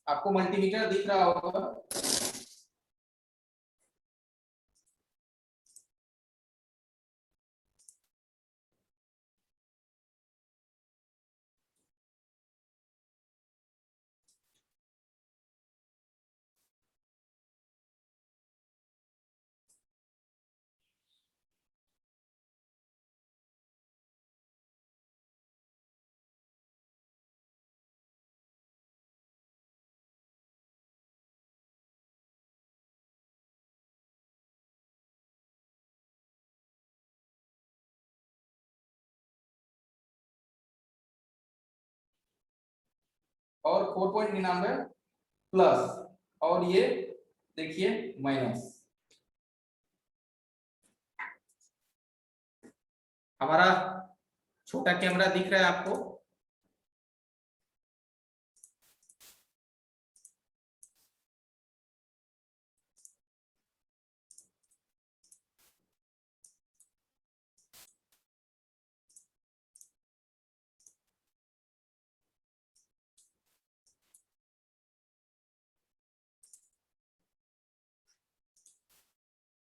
आपको मल्टीमीटर दिख रहा होगा। और 4.99 प्लस, और ये देखिए माइनस। हमारा छोटा कैमरा दिख रहा है आपको?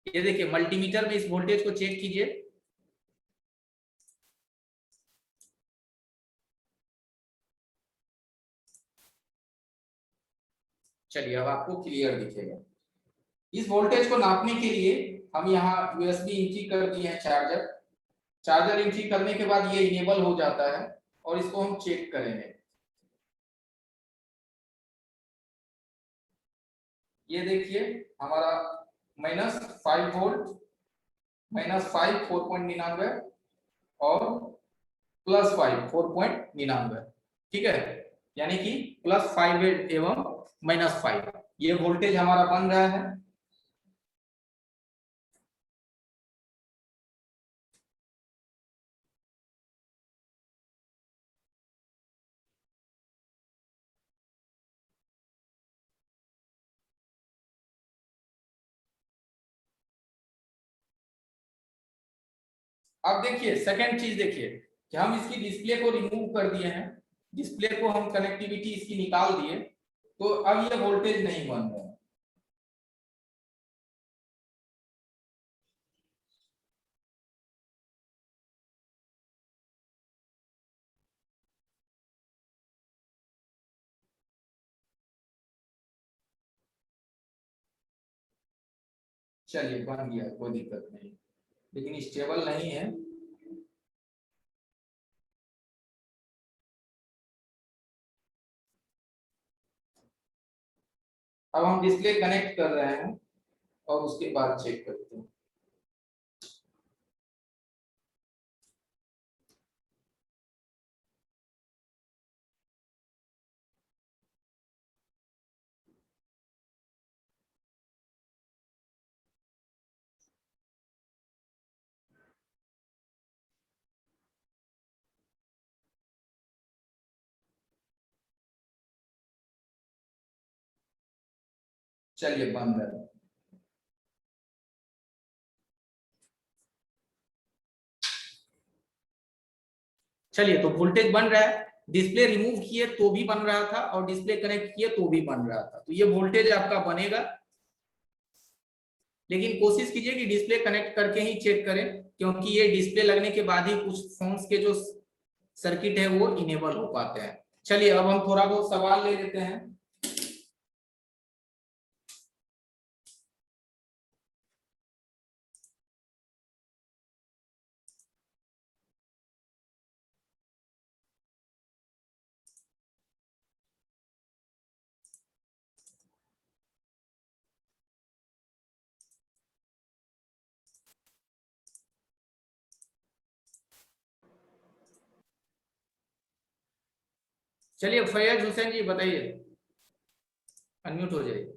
ये देखिए मल्टीमीटर में इस वोल्टेज को चेक कीजिए। चलिए अब आपको क्लियर दिखेगा। इस वोल्टेज को नापने के लिए हम यहाँ USB इंट्री कर दिए हैं चार्जर इंट्री करने के बाद ये इनेबल हो जाता है, और इसको हम चेक करेंगे। ये देखिए हमारा -5 वोल्ट, -5 4.99 और +5 4.99। ठीक है, यानी कि +5 एवं -5 ये वोल्टेज हमारा बन रहा है। अब देखिए सेकंड चीज देखिए कि हम इसकी डिस्प्ले को रिमूव कर दिए हैं, डिस्प्ले को हम कनेक्टिविटी इसकी निकाल दिए, तो अब ये वोल्टेज नहीं बन रहा है। चलिए बन गया, कोई दिक्कत नहीं, लेकिन स्टेबल नहीं है। अब हम डिस्प्ले कनेक्ट कर रहे हैं और उसके बाद चेक करते हैं। चलिए बंद है। चलिए तो वोल्टेज बन रहा है, डिस्प्ले रिमूव किए तो भी बन रहा था और डिस्प्ले कनेक्ट किए तो भी बन रहा था, तो ये वोल्टेज आपका बनेगा। लेकिन कोशिश कीजिए कि डिस्प्ले कनेक्ट करके ही चेक करें, क्योंकि ये डिस्प्ले लगने के बाद ही कुछ फोन्स के जो सर्किट है वो इनेबल हो पाते हैं। चलिए अब हम थोड़ा बहुत सवाल ले लेते हैं। चलिए फैयज हुसैन जी बताइए, अनम्यूट हो जाइए।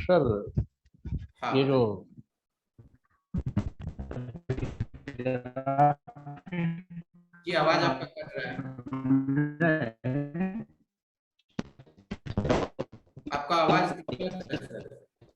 सर हाँ ये जो ये आवाज आपका कट रहा है, आपका आवाज